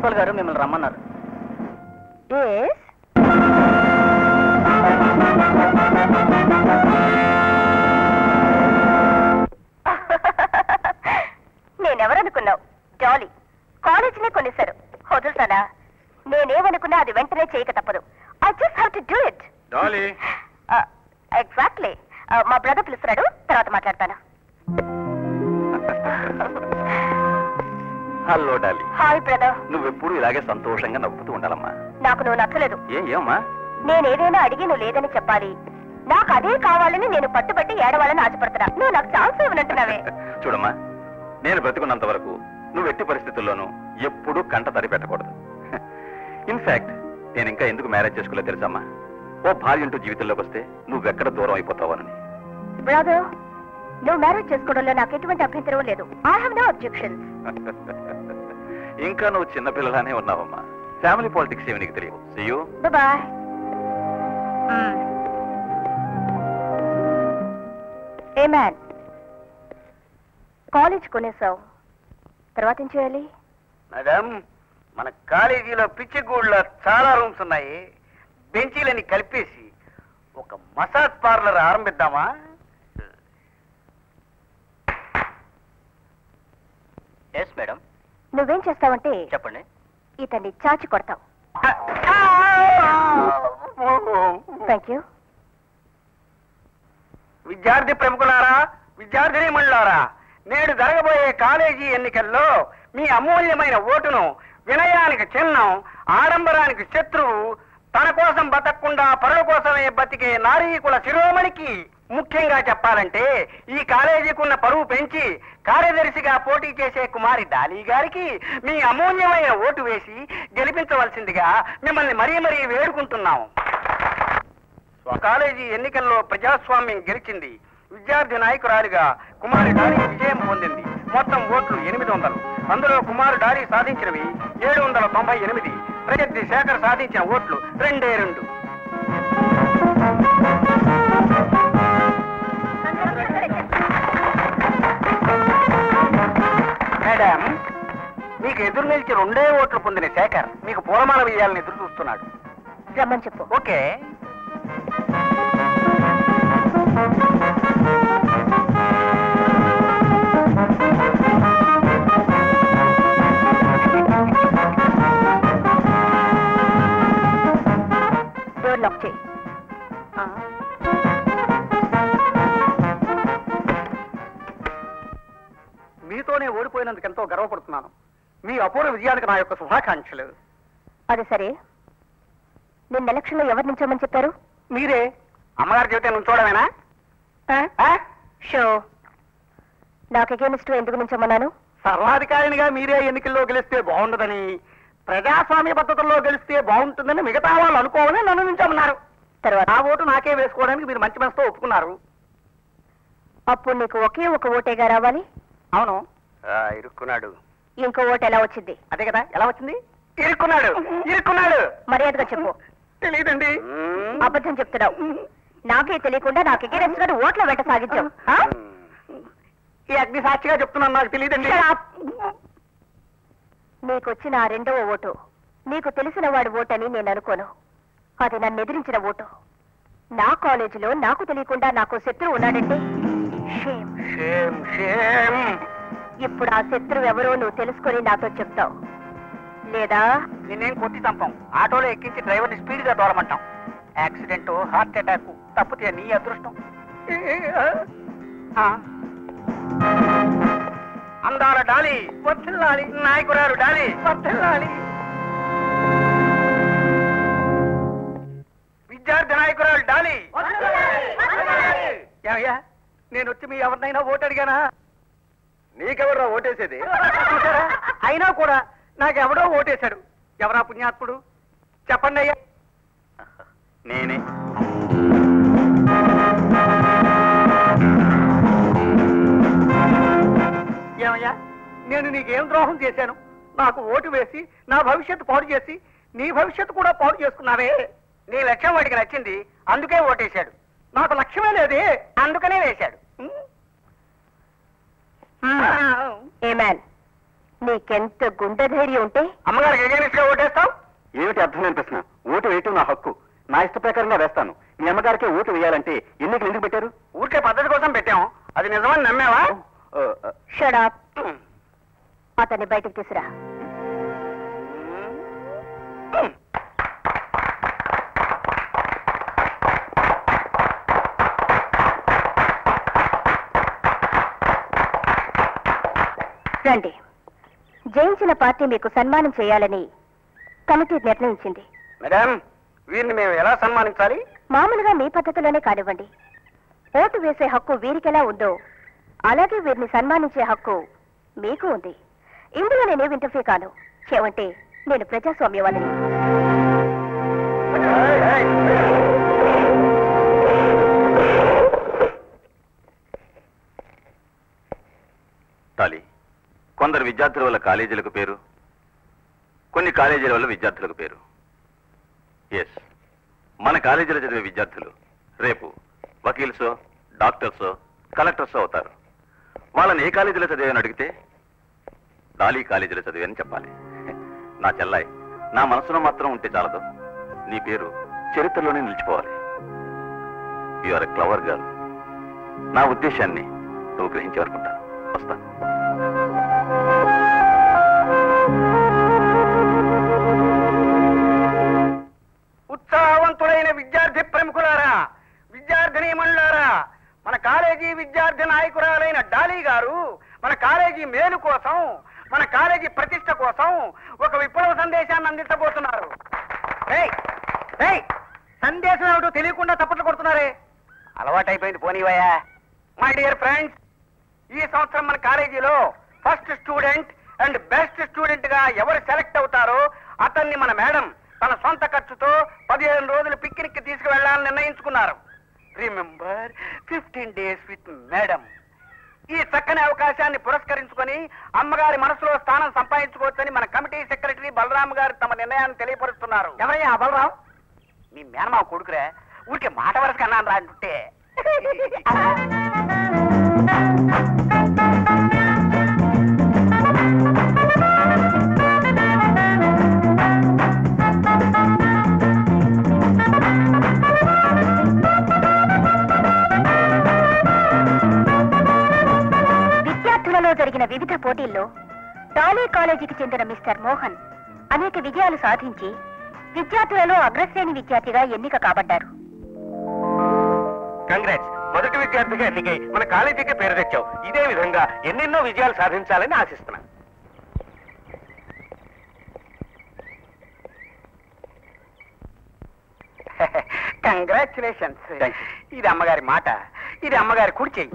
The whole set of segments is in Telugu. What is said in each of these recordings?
ప్రిన్సిపల్ గారు మిమ్మల్ని రమ్మన్నారు. నేనెవరనుకున్నావు? డాలీ. కాలేజీనే కొనేశారు. వదులుతానా? నేనేమనుకున్నా అది వెంటనే చేయక తప్పదు. I just have to do it. Dolly. Exactly. మా బ్రదర్ పిలుస్తున్నాడు, తర్వాత మాట్లాడతాను. Hello Dolly. Hi brother. నువ్వెప్పుడు ఇలాగే సంతోషంగా నవ్వుతూ ఉండాలమ్మా. నాకు నువ్వు నచ్చలేదు. ఏమమ్మా? నేనేదైనా అడిగి నువ్వు లేదని చెప్పాలి. నాకు అదే కావాలని నేను పట్టుబట్టి ఏడవాలని ఆశపడుతున్నా. నువ్వు నాకు ఛాన్స్ ఇవ్వనంటున్నావే. చూడమ్మా, నేను బ్రతుకున్నంత వరకు నువ్వు ఎట్టి పరిస్థితుల్లోనూ ఎప్పుడూ కంట తడి పెట్టకూడదు. ఇన్ఫాక్ట్ నేను ఇంకా ఎందుకు మ్యారేజ్ చేసుకోలే తెలుసమ్మా? ఓ భార్య అంటూ జీవితంలోకి వస్తే నువ్వెక్కడ దూరం అయిపోతావని. బ్రదర్, నువ్వు మ్యారేజ్ చేసుకోవడంలో నాకు ఎటువంటి అభ్యంతరం లేదు. I have no objection. ఇంకా నువ్వు చిన్నపిల్లలానే ఉన్నావమ్మా. ఫ్యామిలీ పాలిటిక్స్ ఏమి నీకు తెలియవు. See you. బాయ్. ఏ మ్యాన్, కాలేజ్ కొనేసావు, తర్వాత ఏం చేయాలి? మేడం, మన కాలేజీలో పిచ్చిగూళ్ళలో చాలా రూమ్స్ ఉన్నాయి. బెంచీలని కలిపేసి ఒక మసాజ్ పార్లర్ ఆరంభిద్దామా? Yes madam. నువ్వేం చేస్తావంటే చెప్పండి. ఇతన్ని చాచి కొడతావు. Thank you. విద్యార్థి ప్రముఖులారా, విద్యార్థిని మండలారా, నేడు జరగబోయే కాలేజీ ఎన్నికల్లో మీ అమూల్యమైన ఓటును వినయానికి చిహ్నం, ఆడంబరానికి శత్రువు, తన కోసం బతకకుండా పరుల కోసమే బతికే నారీకుల శిరోమణికి ముఖ్యంగా చెప్పాలంటే ఈ కాలేజీకి ఉన్న పరువు పెంచి కార్యదర్శిగా పోటీ చేసే కుమారి డాలీ గారికి మీ అమూల్యమైన ఓటు వేసి గెలిపించవలసిందిగా మిమ్మల్ని మరీ మరీ వేడుకుంటున్నాం. కాలేజీ ఎన్నికల్లో ప్రజాస్వామ్యం గెలిచింది. విద్యార్థి నాయకురాలిగా కుమారి డాలీ విజయం పొందింది. మొత్తం ఓట్లు 800. అందులో కుమారు డాలీ సాధించినవి 798. ప్రత్యర్థి శేఖర్ సాధించిన ఓట్లు 2. మేడం, మీకు ఎదురు నిలిచి 2 ఓట్లు పొందిన శేఖర్ మీకు పూలమాల వేయాలని ఎదురు చూస్తున్నాడు. రమ్మని చెప్పు. ఓకే. డోర్ లాక్ చేయి. మీతోనే ఓడిపోయినందుకు ఎంతో గర్వపడుతున్నాను. మీ అపూర్వ విజయానికి నా యొక్క శుభాకాంక్షలు. అది సరే, నిన్న ఎలక్షన్ లో ఎవరు నిల్చోమని చెప్పారు? మీరే. అమ్మగారు చెబితే నుంచోవడమేనా? షో. నాకు అగేనిస్ట్ ఎందుకు నిల్చోమన్నాను? సర్వాధికారినిగా మీరే ఎన్నికల్లో గెలిస్తే బాగుండదని, ప్రజాస్వామ్య పద్ధతుల్లో గెలిస్తే బాగుంటుందని మిగతా వాళ్ళు అనుకోవాలని నన్ను నుంచోమన్నారు. తర్వాత ఆ ఓటు నాకే వేసుకోవడానికి మీరు మంచి మనసుతో ఒప్పుకున్నారు. అప్పుడు నీకు ఒకే ఒక ఓటేగా రావాలి. అవును. ఇరుక్కున్నాడు. ఇంకో ఓటు ఎలా వచ్చింది? అదే కదా, ఎలా వచ్చింది? ఇరుక్కున్నాడు. మర్యాదగా చెప్పు. తెలియదండి. అబద్ధం చెప్తున్నావు. నాకే తెలియకుండా నాకు అగేనిస్ట్ గా ఓట్ల వెంట సాగించావు. ఈ అగ్ని సాక్షిగా చెప్తున్నాను, నాకు తెలియదండి. నీకొచ్చిన ఆ 2వ ఓటు నీకు తెలిసిన వాడి ఓటని నేను అనుకోను. అది నన్ను ఎదిరించిన ఓటు. నా కాలేజీలో నాకు తెలియకుండా నాకు శత్రువు ఉన్నాడంటే ఇప్పుడు ఆ శత్రువు ఎవరో నువ్వు తెలుసుకొని నాతో చెప్తావు, లేదా నిన్నేం కొట్టి చంపాం. ఆటోలో ఎక్కించి డ్రైవర్ని స్పీడ్ గా దూరమంటాం. యాక్సిడెంట్, హార్ట్ అటాక్ తప్పితే నీ అదృష్టం. అందాల డాలీ వర్ధిల్లాలి, నాయకురాలు డాలీ వర్ధిల్లాలి, విద్యార్థి నాయకురాలు డాలీ. నేను వచ్చి మీ ఎవరినైనా ఓటు అడిగానా? నీకెవరా ఓటేసేది? అయినా కూడా నాకెవడో ఓటేశాడు. ఎవరా పుణ్యాత్ముడు? చెప్పండి అయ్యా. నేనే. ఏమయ్యా, నేను నీకేం ద్రోహం చేశాను? నాకు ఓటు వేసి నా భవిష్యత్తు పాడు చేసి నీ భవిష్యత్తు కూడా పాడు చేసుకున్నావే. నీ లక్ష్యం వాడికి నచ్చింది, అందుకే ఓటేశాడు. నాకు లక్ష్యమే లేదే, అందుకనే వేశాడు. ఏ మ్యాన్, నీకెంత గుండె ధైర్యం ఉంటే అమ్మగారికి ఎగెనిస్ట్ గా ఓటేస్తావు? ఏమిటి అర్థం లేని ప్రశ్న? ఓటు వేయటం నా హక్కు. నా ఇష్ట ప్రకారంగా వేస్తాను. మీ అమ్మగారికి ఓటు వేయాలంటే ఎన్నికలు ఎందుకు పెట్టారు? ఊరికే పద్ధతి కోసం పెట్టాం. అది నిజమని నమ్మావా? Shut up. అతన్ని బయటకు తీసురా. రండి. జయించిన పార్టీ మీకు సన్మానం చేయాలని కమిటీ నిర్ణయించింది. మేడం, వీరిని మేము ఎలా సన్మానించాలి? మామూలుగా మీ పద్ధతిలోనే కానివ్వండి. ఓటు వేసే హక్కు వీరికెలా ఉందో అలాగే వీరిని సన్మానించే హక్కు మీకు ఉంది. ఇందులో నేనేం ఇంటర్ఫీర్ కాను. ఏమంటే నేను ప్రజాస్వామ్యవాదిని. తాలి, కొందరు విద్యార్థుల వల్ల కాలేజీలకు పేరు, కొన్ని కాలేజీల వల్ల విద్యార్థులకు పేరు. ఎస్, మన కాలేజీలో చదివే విద్యార్థులు రేపు వకీల్సో, డాక్టర్సో, కలెక్టర్సో అవుతారు. వాళ్ళని ఏ కాలేజీలో చదివాని అడిగితే డాలీ కాలేజీలో చదివాని చెప్పాలి. నా చెల్లాయి, నా మనసులో మాత్రం ఉంటే చాలదు, నీ పేరు చరిత్రలోనే నిలిచిపోవాలి. You are a clever girl. నా ఉద్దేశాన్ని నువ్వు గ్రహించి అనుకుంటాను. వస్తా. ఉత్సాహవంతులైన విద్యార్థి ప్రముఖులారా, విద్యార్థినీమణులారా, మన కాలేజీ విద్యార్థి నాయకురాలైన డాలీ గారు మన కాలేజీ మేలు కోసం, మన కాలేజీ ప్రతిష్ట కోసం ఒక విప్లవ సందేశాన్ని అందించబోతున్నారు. సందేశం ఏమిటో తెలియకుండా చప్పట్లు కొడుతున్నారే. అలవాటైపోయింది, పోనీవయ్యా. మై డియర్ ఫ్రెండ్స్, ఈ సంవత్సరం మన కాలేజీలో first student and best student గా ఎవరు సెలెక్ట్ అవుతారో అతన్ని మన మేడం తన సొంత ఖర్చుతో 15 రోజులు పిక్నిక్ కి తీసుకువెళ్లాలని నిర్ణయించుకున్నారు. Remember 15 days with madam. ఈ చక్కని అవకాశాన్ని పురస్కరించుకొని అమ్మగారి మనసులో స్థానం సంపాదించుకోవచ్చని మన కమిటీ సెక్రటరీ బలరాం గారు తమ నిర్ణయాన్ని తెలియపరుస్తున్నారు. ఎవరయ్యా బలరాం? మీ మేనమావ కొడుకురే. ఊరికే మాట వరసగా అన్నాను రా అంటుంటే. విద్యార్థులలో జరిగిన వివిధ పోటీల్లో డాలీ కాలేజీకి చెందిన మిస్టర్ మోహన్ అనేక విజయాలు సాధించి విద్యార్థులలో అగ్రశ్రేణి విద్యార్థిగా ఎన్నిక కాబడ్డారు. కంగ్రాట్స్. మొదటి విద్యార్థిగా ఎన్నికై మన కాలేజీకి పేరు తెచ్చావు. ఇదే విధంగా ఎన్నెన్నో విజయాలు సాధించాలని ఆశిస్తున్నా. కంగ్రాచులేషన్స్. ఇది అమ్మగారి మాట, ఇది అమ్మగారి కుడి చెయ్యి.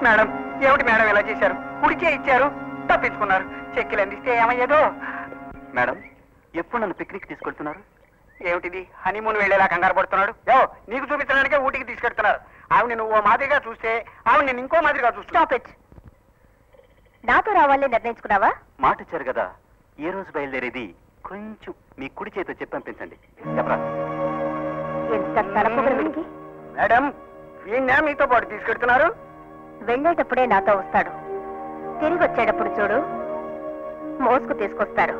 మేడం, ఏమిటి మేడం ఇలా చేశారు? కుడికే ఇచ్చారు, తప్పించుకున్నారు. చెక్కిలు అందిస్తే ఏమయ్యేదో. మేడం, ఎప్పుడు నన్ను పిక్నిక్ తీసుకెళ్తున్నారు? ఏమిటిది హనీమూన్ వెళ్ళేలా కంగారు పడుతున్నాడు? నీకు చూపించడానికే ఊటికి తీసుకెళ్తున్నారు. ఆవిడ నువ్వు ఓ మాదిరిగా చూస్తే ఆవిడ నేను ఇంకో మాదిరిగా చూస్తా. నాతో రావాలని నిర్ణయించుకున్నావా? మాట ఇచ్చారు కదా, ఏ రోజు బయలుదేరేది కొంచెం మీ కుడి చేతితో చెప్పి పంపించండి. చెప్పరా? ఎంత తలపొగలు వీడికి. మేడం, వీణ్ణే మీతో పాటు తీసుకెళ్తున్నారు? వెళ్ళేటప్పుడే నాతో వస్తాడు, తిరిగి వచ్చేటప్పుడు చూడు మోసుకు తీసుకొస్తారు.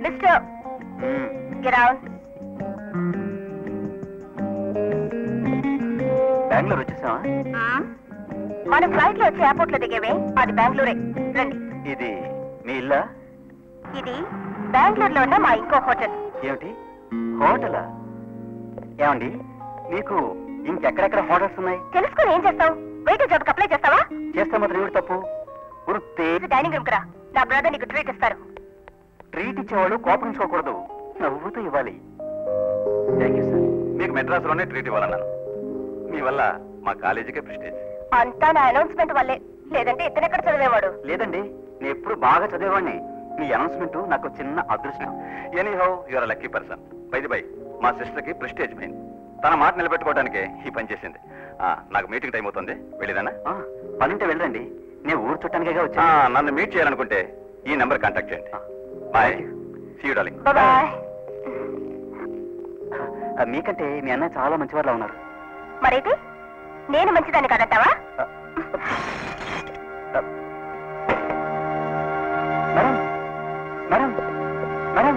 Mister, get out. బెంగళూరు వచ్చేసావా? మన ఫ్లైట్ లో వచ్చి ఎయిర్పోర్ట్ లో దిగేవే, అది బెంగళూరే. రండి. ఇది మీ ఇల్లా? ఇది బెంగళూరులో ఉన్న మా ఇంకో హోటల్. ఏమిటి, హోటలా? ఏమండి, మీకు ఇంకెక్కడెక్కడ హోటల్స్ ఉన్నాయి? తెలుసుకుని ఏం చేస్తావు? వెయిటర్ జాబ్ అప్లై చేస్తావా? చేస్తే మాత్రం ఏమిటి తప్పు? డైనింగ్ రూమ్ రా, నా బ్రదర్ నీకు ట్రీట్ ఇస్తారు. ట్రీట్ ఇచ్చేవాళ్ళు కోపరించుకోకూడదు, నవ్వుతూ ఇవ్వాలి. Thank you sir. మీకు మెడ్రాస్లోనే ట్రీట్ ఇవ్వాలన్నాను. మీ వల్ల మా కాలేజీకే ప్రెస్టేజ్. అంతా నా అనౌన్స్మెంట్ వల్లే. లేదంటే ఇతనెక్కడ చదివేవాడు? లేదండి, నేను ఎప్పుడు బాగా చదివేవాడిని. మీ అనౌన్స్మెంట్ నాకు చిన్న అదృష్టం. Anyhow your lucky person. By మా సిస్టర్ కి ప్రెస్టేజ్ మెయిన్. తన మాట నిలబెట్టుకోవడానికి ఈ పని చేసింది. నాకు మీటింగ్ టైం అవుతుంది, వెళ్ళేదానా? పనుంటే వెళ్ళండి, నేను ఊరు చుట్టానికే వచ్చా. నన్ను మీట్ చేయాలనుకుంటే ఈ నెంబర్ కాంటాక్ట్ చేయండి. Bye, see you darling. Bye. మీకంటే మీ అన్నయ్య చాలా మంచివారులా ఉన్నారు. మరైతే నేను మంచిదాన్ని కాదంటావా? మేడం మేడం మేడం,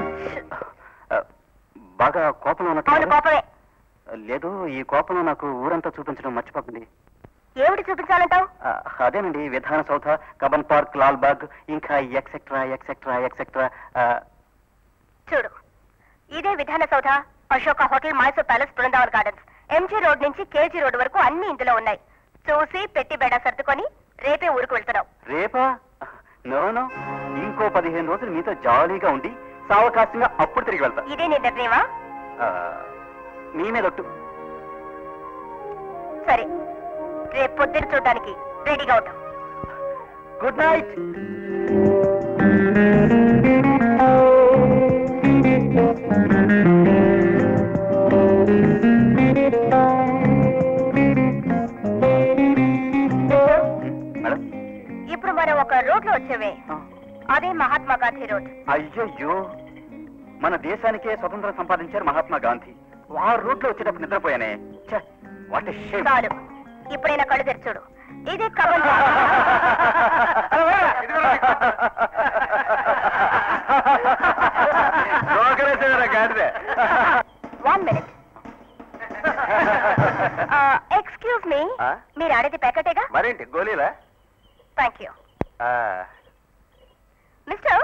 బాగా కోపంలో అవును, ఉన్నట్టు. కోపమే. లేదు, ఈ కోపంలో నాకు ఊరంతా చూపించడం మర్చిపోకండి. ఏమిటి చూపించాలంటావు? అదేనండి, విధాన సౌధ, కబన్ పార్క్, లాల్ బాగ్, ఇంకా ఎక్సెట్రా ఎక్సెట్రా ఎక్సెట్రా. చూడు, ఇదే Vidhana Soudha, Ashoka hotel, Mysore palace, Brindavan gardens, MG road నుంచి కేజీ రోడ్ వరకు అన్ని ఇందులో ఉన్నాయి. చూసి పెట్టి బేడా సర్దుకొని రేపే ఊరికి వెళ్తున్నావు. రేపా? నోనో, ఇంకో 15 రోజులు మీతో జాలీగా ఉండి సావకాశంగా అప్పుడు తిరిగి వెళ్తా. ఇదే నీ నిర్ణయమా? మీ మీద ఒట్టు. సరే, రేపు పొద్దున చూడడానికి రెడీగా ఉంటాం. Good night. మేడం, ఇప్పుడు మనం ఒక రోడ్ లో వచ్చేవే, అదే మహాత్మా గాంధీ రోడ్. అయ్యయ్యో, మన దేశానికే స్వతంత్రం సంపాదించారు మహాత్మా గాంధీ. ఆ రూట్ లో వచ్చేటప్పుడు నిద్రపోయానే. What a shame. చాలు, ఇప్పుడైనా కళ్ళు తెరిచి చూడు. ఇది కబన్. 1 minute. ఎక్స్క్యూజ్ మీ, మీరు ఆడేది ప్యాకెటేగా? మరేంటి, గోళీలా? Thank you. మిస్టర్,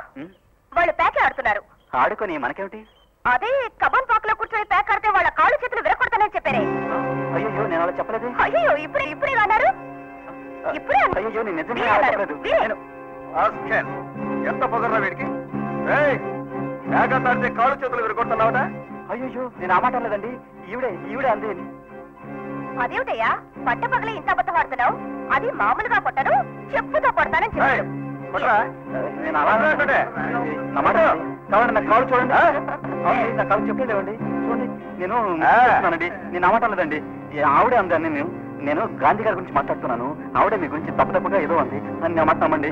వాళ్ళు ప్యాకే ఆడుతున్నారు. ఆడుకొని మనకేమిటి? అదే కబన్ పార్క్ లో కూర్చొని ప్యాక్ ఆడితే వాళ్ళ కాళ్ళు చేతులు విరగొడతానని చెప్పారే. అయ్యో, నేను అలా చెప్పలేదు. అయ్యో, ఇప్పుడే అన్నారు. ఇప్పుడే అయ్యో, నేను నిజంగా మీరే అన్నారు. చెప్పలేదు. మీరే. ఎంత పొగరా వీడికి? ఆడితే కాళ్ళు చేతులు విరగొడుతున్నావుట? అయ్యో, నేను ఆ మాట అనలేదండి. ఈవిడే అంది. అదేమిటయ్యా, పట్ట పగలే ఇంత అబద్ధం ఆడుతున్నావు? అది మామూలుగా కొట్టను, చెప్పుతో కొడతానని చెప్పారు. నేను అలా నా మాట కావాలండి, నా కాళ్ళు చూడండి. నా కాళ్ళు చెప్పలేదండి, చూడండి. నేనండి, నేను ఆ మాట అనలేదండి. ఆవిడే అందాన్ని. నేను గాంధీ గారి గురించి మాట్లాడుతున్నాను. ఆవిడే మీ గురించి తప్పగా ఏదో అంది. నన్ను మాట నమ్మండి.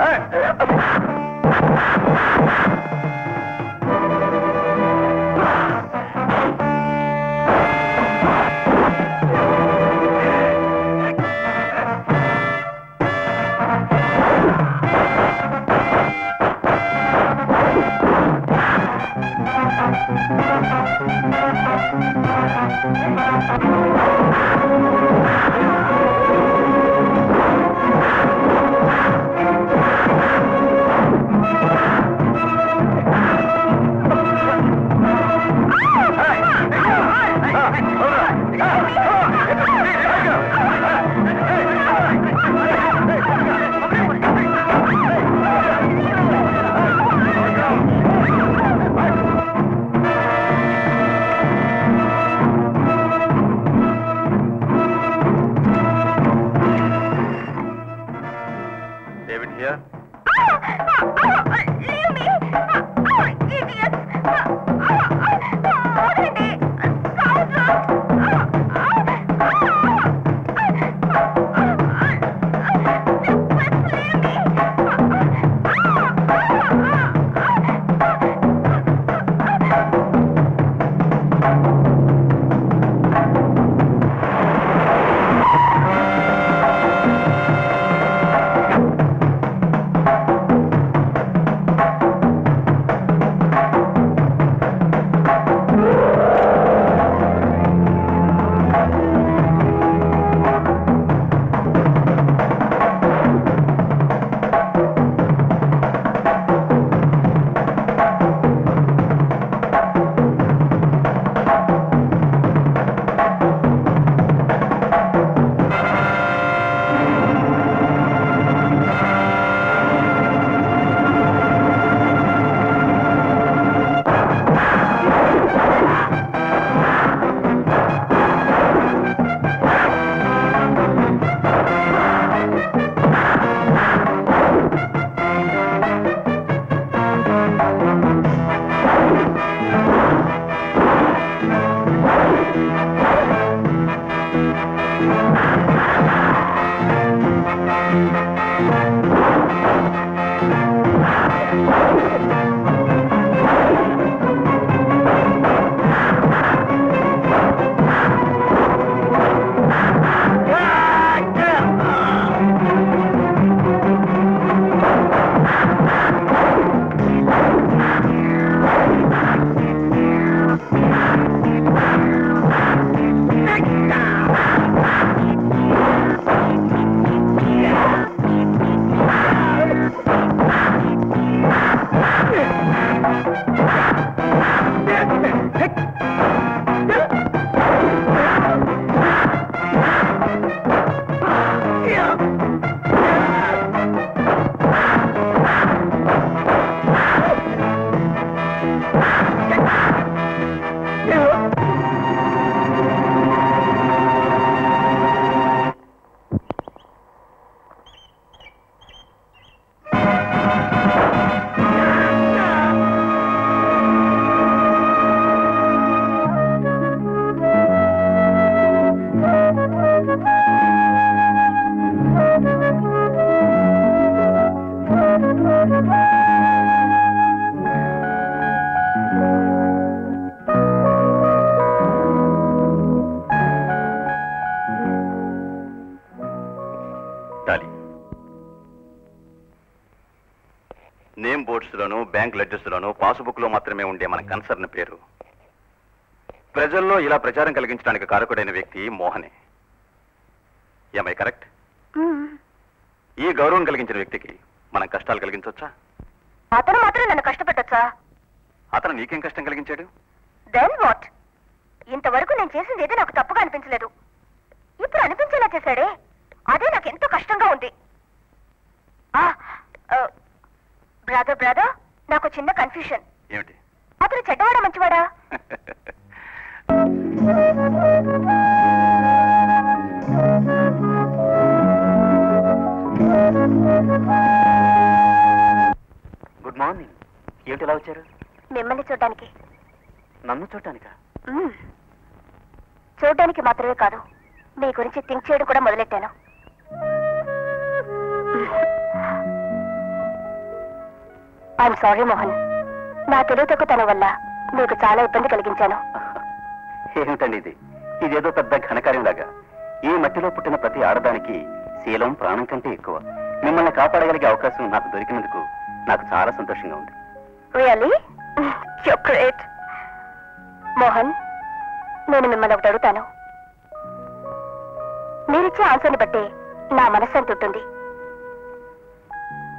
నోట్స్ లోను బ్యాంక్ లెడ్జర్స్ లోను పాస్బుక్ లో మాత్రమే ఉండే మన కన్సర్న్ పేరు ప్రజల్లో ఇలా ప్రచారం కలిగించడానికి కారకుడైన వ్యక్తి మోహనే. ఏమై కరెక్ట్? ఈ గౌరవం కలిగించిన వ్యక్తికి మనం కష్టాలు కలిగించవచ్చా? అతను మాత్రం నన్ను కష్టపెట్టొచ్చా? అతను నీకేం కష్టం కలిగించాడు? Then what? ఇంతవరకు నేను చేసింది ఏదో నాకు తప్పుగా అనిపించలేదు. ఇప్పుడు అనిపించేలా చేశాడే, అదే నాకు ఎంతో కష్టంగా ఉంది. బ్రదర్ నాకు చిన్న కన్ఫ్యూషన్. ఏమిటి? అతను చెడ్డవాడా మంచివాడా? Good morning. ఏమిటి ఎలా వచ్చారు? మిమ్మల్ని చూడడానికి. నన్ను చూడటానికా? చూడడానికి మాత్రమే కాదు, మీ గురించి థింక్ చేయడం కూడా మొదలెట్టాను. ఐఎమ్ సారీ మోహన్, నా తెలివి తక్కువతనం వల్ల మీకు చాలా ఇబ్బంది కలిగించాను. ఏమిటండి ఇది? ఇదేదో పెద్ద ఘనకార్యంలాగా. ఈ మట్టిలో పుట్టిన ప్రతి ఆడదానికి శీలం ప్రాణం కంటే ఎక్కువ. మిమ్మల్ని కాపాడగలిగే అవకాశం నాకు దొరికినందుకు నాకు చాలా సంతోషంగా ఉంది. రియల్లీ? You great. మోహన్, నేను మిమ్మల్ని ఒకటి అడుగుతాను. మీరిచ్చే ఆన్సర్ని బట్టి నా మనస్సు ఎంత ఉంటుంది.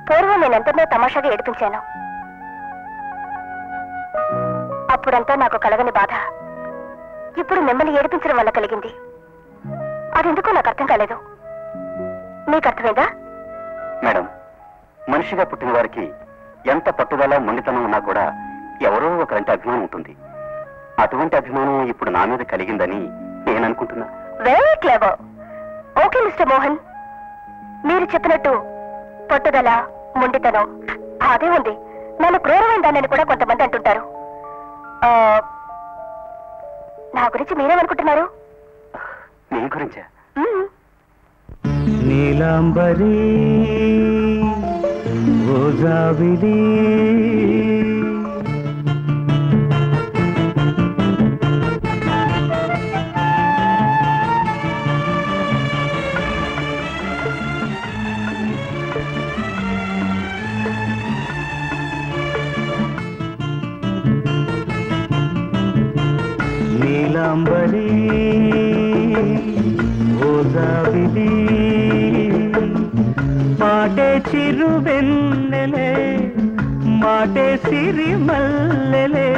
పూర్వం నేనెంతనో తమాషాగా ఏడిపించాను. అప్పుడంతా నాకు కలగని బాధ ఇప్పుడు మిమ్మల్ని ఏడిపించడం వల్ల కలిగింది. అదెందుకో నాకు అర్థం కాలేదు. మీకు అర్థమైందా? మేడం, మనిషిగా పుట్టిన వారికి ఎంత పట్టుదల మొండితనం ఉన్నా కూడా ఎవరో ఒకరంటే అభిమానం ఉంటుంది. అటువంటి అభిమానం ఇప్పుడు నా మీద కలిగిందని నేను అనుకుంటున్నా. Very clever. Okay mister Mohan, మీరు చెప్పినట్టు పట్టుదల మొండితనం అదే ఉంది. నన్ను క్రూరమైన దాన్ని కూడా కొంతమంది అంటుంటారు. నా గురించి మీరేమనుకుంటున్నారు? నీ గురించా? నీలాంబరి ఓజావిలి నీలాంబరి ఓజావిలి మాటే చిరువెన్నెలే మాటే సిరిమల్లెలే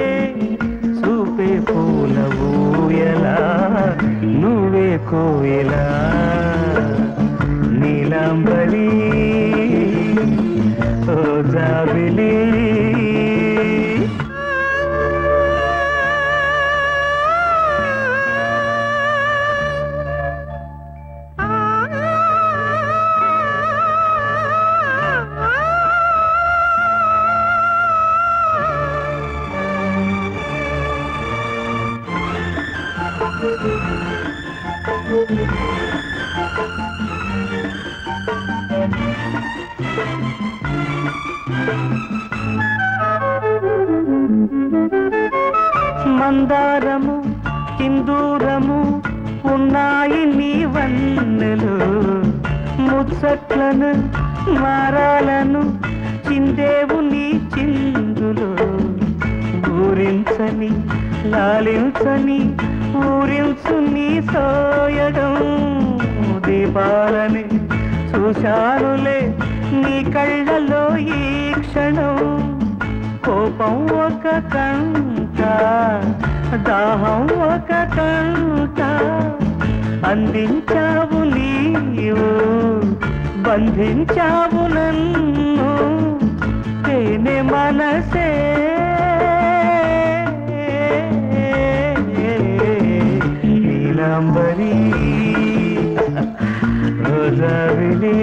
చూపే పూల ఊయలా నువ్వే కోయలా నీలాంబరి ఓజావిలి మందారము సింధూరము ఉన్నాయి నీ వన్నెలు ముచ్చట్లను మారాలను చిందేవు నీ చిందులు ఊరించని లాలించని ఊరించు నీ సోయడం దీపాలని చూశానులే నీ కళ్ళలో ఈ క్షణం కోపం ఒక కంట దాహం ఒక కంట అందించావు నీవు బంధించావు నన్ను తేనె మనసే నీలాంబరి రోజావిలి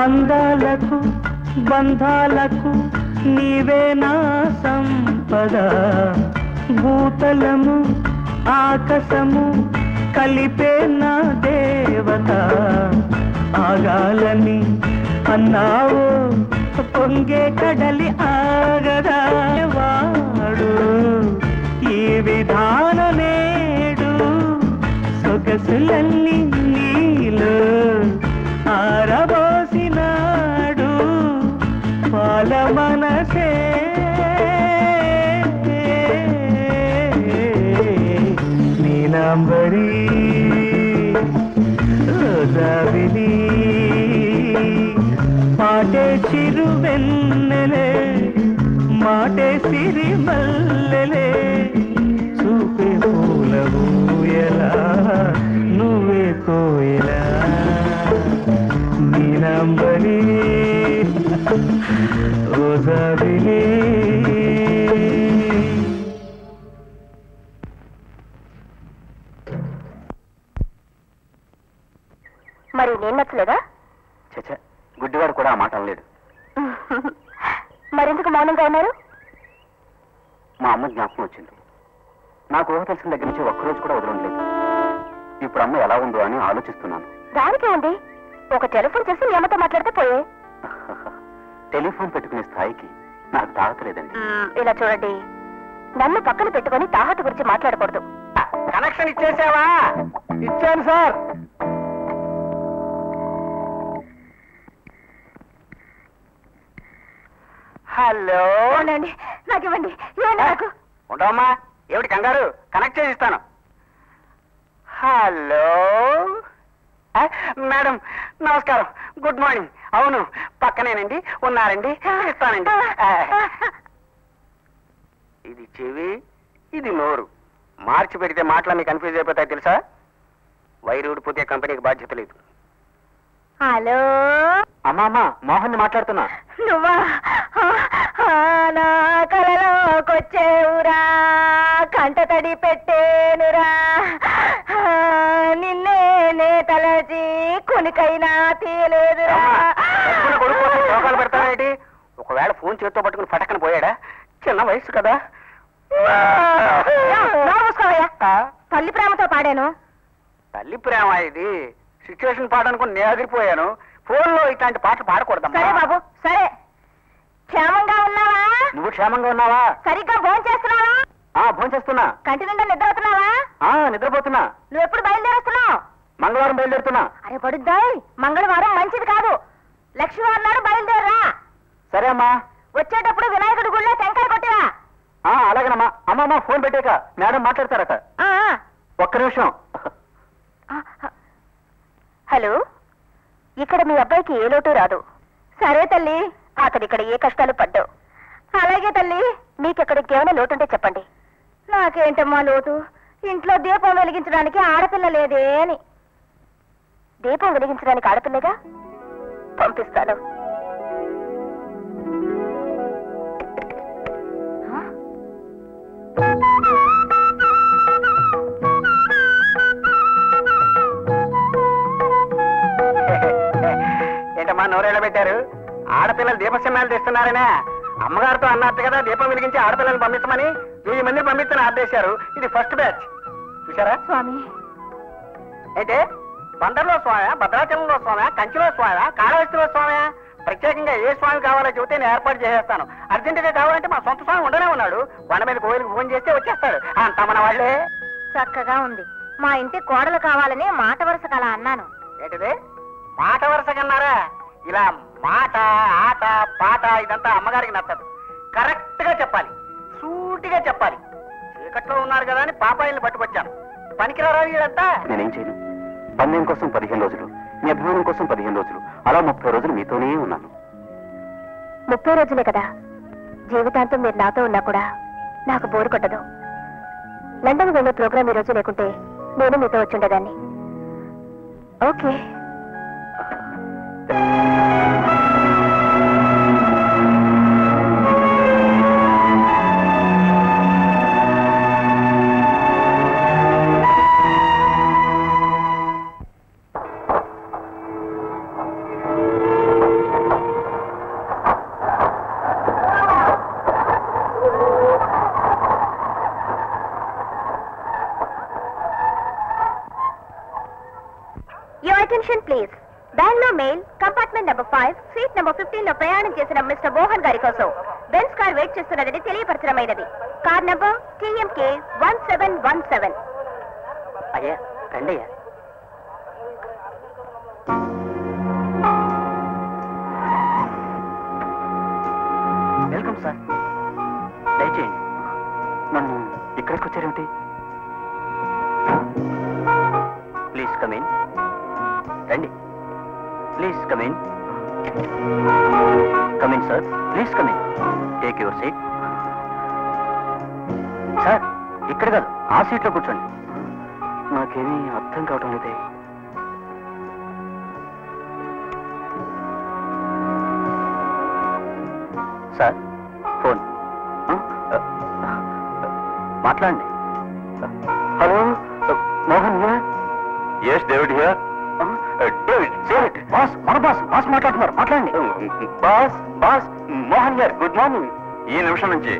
అందాలకు బంధాలకు నీవే నా సంపద భూతలము ఆకాశము కలిపే నా దేవత ఆగాలని అన్నావు పొంగే కడలి ఆగదా వాడు ఈ విధాన నేడు సొగసులన్నీ నీలో ఆరబోసినాడు పాల మనసే నీలాంబరి రోజావిని మాటే చిరువెన్నెలే మాటే సిరిమల్లెలే చూపే పూల ఊయలా నువ్వే కోయలా నీలాంబరి రోజావిని మరి నేను నచ్చలేదా? చచ్చా, గుడ్డివాడు కూడా ఆ మాట అనలేడు. మరెందుకు మౌనంగా ఉన్నారు? మా అమ్మ జ్ఞాపకం వచ్చింది. నాకు ఊహ తెలిసిన దగ్గర నుంచి ఒక్కరోజు కూడా వదలలేదు. ఇప్పుడు అమ్మ ఎలా ఉందో అని ఆలోచిస్తున్నాను. దానికే ఉంది, ఒక టెలిఫోన్ చేసి మీ అమ్మతో మాట్లాడితే పోయే. టెలిఫోన్ పెట్టుకునే స్థాయికి నాకు తాగట్లేదండి. ఇలా చూడండి, నన్ను పక్కన పెట్టుకొని తాహత గురించి మాట్లాడకూడదు. కనెక్షన్ ఇచ్చేసావా? ఇచ్చాను సార్. హలో, నాకు ఇవ్వండి. నాకు ఉండవమ్మా, ఏమిటి కంగారు? కనెక్ట్ చేసి ఇస్తాను. హలో మేడం, నమస్కారం, గుడ్ మార్నింగ్. అవును, పక్కనేనండి, ఉన్నారండి, ఇస్తానండి. ఇది చెవి, ఇది నోరు. మార్చి పెడితే మాటలన్నీ కన్ఫ్యూజ్ అయిపోతాయి తెలుసా? వైరు ఊడిపోతే కంపెనీకి బాధ్యత లేదు. హలో అమ్మా, మోహన్ మాట్లాడుతున్నా. నువ్వా? నా కలలోకొచ్చేవురా, కంట తడి పెట్టేనురా, నిన్నే నే తలచి కొనికైనా తీయలేదురా. రోగాలు పెడతారేంటి? ఒకవేళ ఫోన్ చేతితో పట్టుకుని పటక్కన పోయాడా? చిన్న వయసు కదా. తల్లి ప్రేమతో పాడాను. తల్లి ప్రేమ ఇది? సిచ్యువేషన్ పాట అనుకుని నేను అదిరిపోయాను. ఫోన్ లో ఇట్లాంటి పాటలు పాడకూడదు. సరే బాబు, సరే. క్షేమంగా ఉన్నావా? నువ్వు క్షేమంగా ఉన్నావా? సరిగ్గా భోజనం చేస్తున్నావా? భోజనం చేస్తున్నా. కంటి నిండా నిద్రపోతున్నావా? నిద్రపోతున్నా. నువ్వు ఎప్పుడు బయలుదేరుస్తున్నావు? మంగళవారం బయలుదేరుతున్నా. అరే పడుద్దాయి, మంగళవారం మంచిది కాదు. లక్ష్మీవారం నాడు బయలుదేరరా. సరే అమ్మా. వచ్చేటప్పుడు వినాయకుడి గుళ్ళో టెంకాయ కొట్టిరా. అలాగేనమ్మా. అమ్మమ్మ ఫోన్ పెట్టాక మేడం మాట్లాడతారట. ఒక్క నిమిషం. హలో, ఇక్కడ మీ అబ్బాయికి ఏ లోటు రాదు. సరే తల్లి, అతను ఇక్కడ ఏ కష్టాలు పడ్డావు. అలాగే తల్లి, మీకెక్కడికి ఏమైనా లోటుంటే చెప్పండి. నాకేంటమ్మా లోటు? ఇంట్లో దీపం వెలిగించడానికి ఆడపిల్ల లేదే అని. దీపం వెలిగించడానికి ఆడపిల్లగా పంపిస్తాను. ఏంటమ్మా నోరేళ్ళ పెట్టారు? ఆడపిల్లలు దీపశమ్యాలు తెస్తున్నారనే అమ్మగారితో అన్నట్టు కదా దీపం వెలిగించి ఆడపిల్లలు పంపించమని 1000 మందిని పంపించని ఆదేశారు. ఇది ఫస్ట్ బ్యాచ్. చూసారా స్వామి? అయితే బందర్లో స్వామి, భద్రాచలంలో స్వామి, కంచిలో స్వామి, కాళహస్తిలో స్వామి, ప్రత్యేకంగా ఏ స్వామి కావాలో చెబితే నేను ఏర్పాటు చేసేస్తాను. అర్జెంటుగా కావాలంటే మా సొంత స్వామి ఉండనే ఉన్నాడు. కొండ మీద కోయిలకు ఫోన్ చేస్తే వచ్చేస్తాడు. అంత మన వాళ్ళే. చక్కగా ఉంది. మా ఇంటి కోడలు కావాలని మాట వరుస కలా అన్నాను. ఏంటిది? మాట వరుస కన్నారా? ఇలా మాట, ఆట, పాట ఇదంతా అమ్మగారికి నచ్చదు. కరెక్ట్ గా చెప్పాలి, సూటిగా చెప్పాలి. చీకట్లో ఉన్నారు కదా అని పాపాయిల్ని పట్టుకొచ్చాను. పనికిరారా వీళ్ళంతా? నేనేం చేయను. పందెం కోసం 15 రోజులు, మీ అభిమానం కోసం 15 రోజులు, అలా 30 రోజులు మీతోనే ఉన్నాను. 30 రోజులే కదా. జీవితాంతం మీరు నాతో ఉన్నా కూడా నాకు బోరు కొట్టదు. లండన్ వెళ్ళే ప్రోగ్రాం ఈ రోజు లేకుంటే నేను మీతో వచ్చుండేదాన్ని. Okay. Attention please. Bengaluru mail compartment number 5 seat number 15 లో ప్రయాణం చేసిన మిస్టర్ మోహన్ గారి కోసం బెన్స్ కార్ వెయిట్ చేస్తున్నదని తెలియపరచడమైనది. Car number TMK 1717. అయ్యా రండి అయ్యా. Welcome sir. దయచేయండి. నన్ను ఇక్కడికి వచ్చారేమిటి? Please come in. రండి. Please come in. Come in sir. Please come in. Take your seat. Sir ఇక్కడ కాదు, ఆ సీట్లో కూర్చోండి. నాకేమీ అర్థం కావటం లేదే. సార్ ఫోన్ మాట్లాడండి. Hello Mohan here. Yes David here. David David boss, మన బాస్ మాట్లాడుతున్నారు. మాట్లాడండి. Boss Mohan here. Good morning. ఈ నిమిషం నుంచి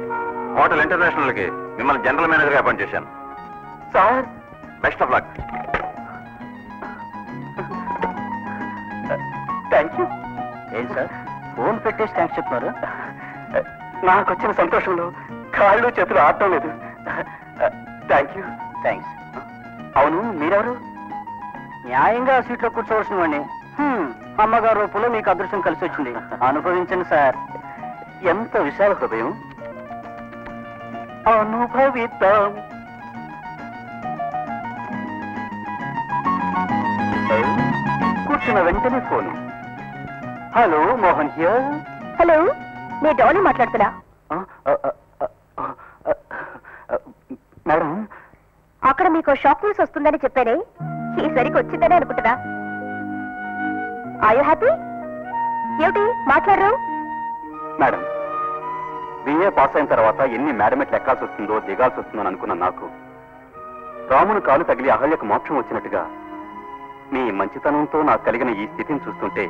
హోటల్ ఇంటర్నేషనల్ కి మిమ్మల్ని జనరల్ మేనేజర్ గా అపాయింట్ చేశాను. Sir best of luck. Thank you. ఏంటి సార్ ఫోన్ పెట్టేసి థ్యాంక్స్ చెప్తున్నారు? నాకు వచ్చిన సంతోషంలో కాళ్ళు చేతులు ఆడటం లేదు. Thank you. థ్యాంక్స్. అవును మీరెవరు? న్యాయంగా సీట్లో కూర్చోవలసిన వాడిని. అమ్మగారు రూపంలో మీకు అదృష్టం కలిసి వచ్చింది. అనుభవించండి సార్. ఎంత విశాల హృదయం. అనుభవిద్దాం. కూర్చున్న వెంటనే phone. Hello Mohan here. Hello, నేను డౌని మాట్లాడుతున్నా. మేడం, అక్కడ మీకు షాక్ న్యూస్ వస్తుందని చెప్పానే, ఈసరికి వచ్చిందని అనుకుంటున్నా. Are you happy? ఏమిటి మాట్లాడరు? మేడం, బిఏ పాస్ అయిన తర్వాత ఎన్ని మేడమెట్లు ఎక్కాల్సి వస్తుందో దిగాల్సి వస్తుందో అనుకున్న నాకు రాముని కాలు తగిలి అహల్యకు మోక్షం వచ్చినట్టుగా మీ మంచితనంతో నాకు కలిగిన ఈ స్థితిని చూస్తుంటే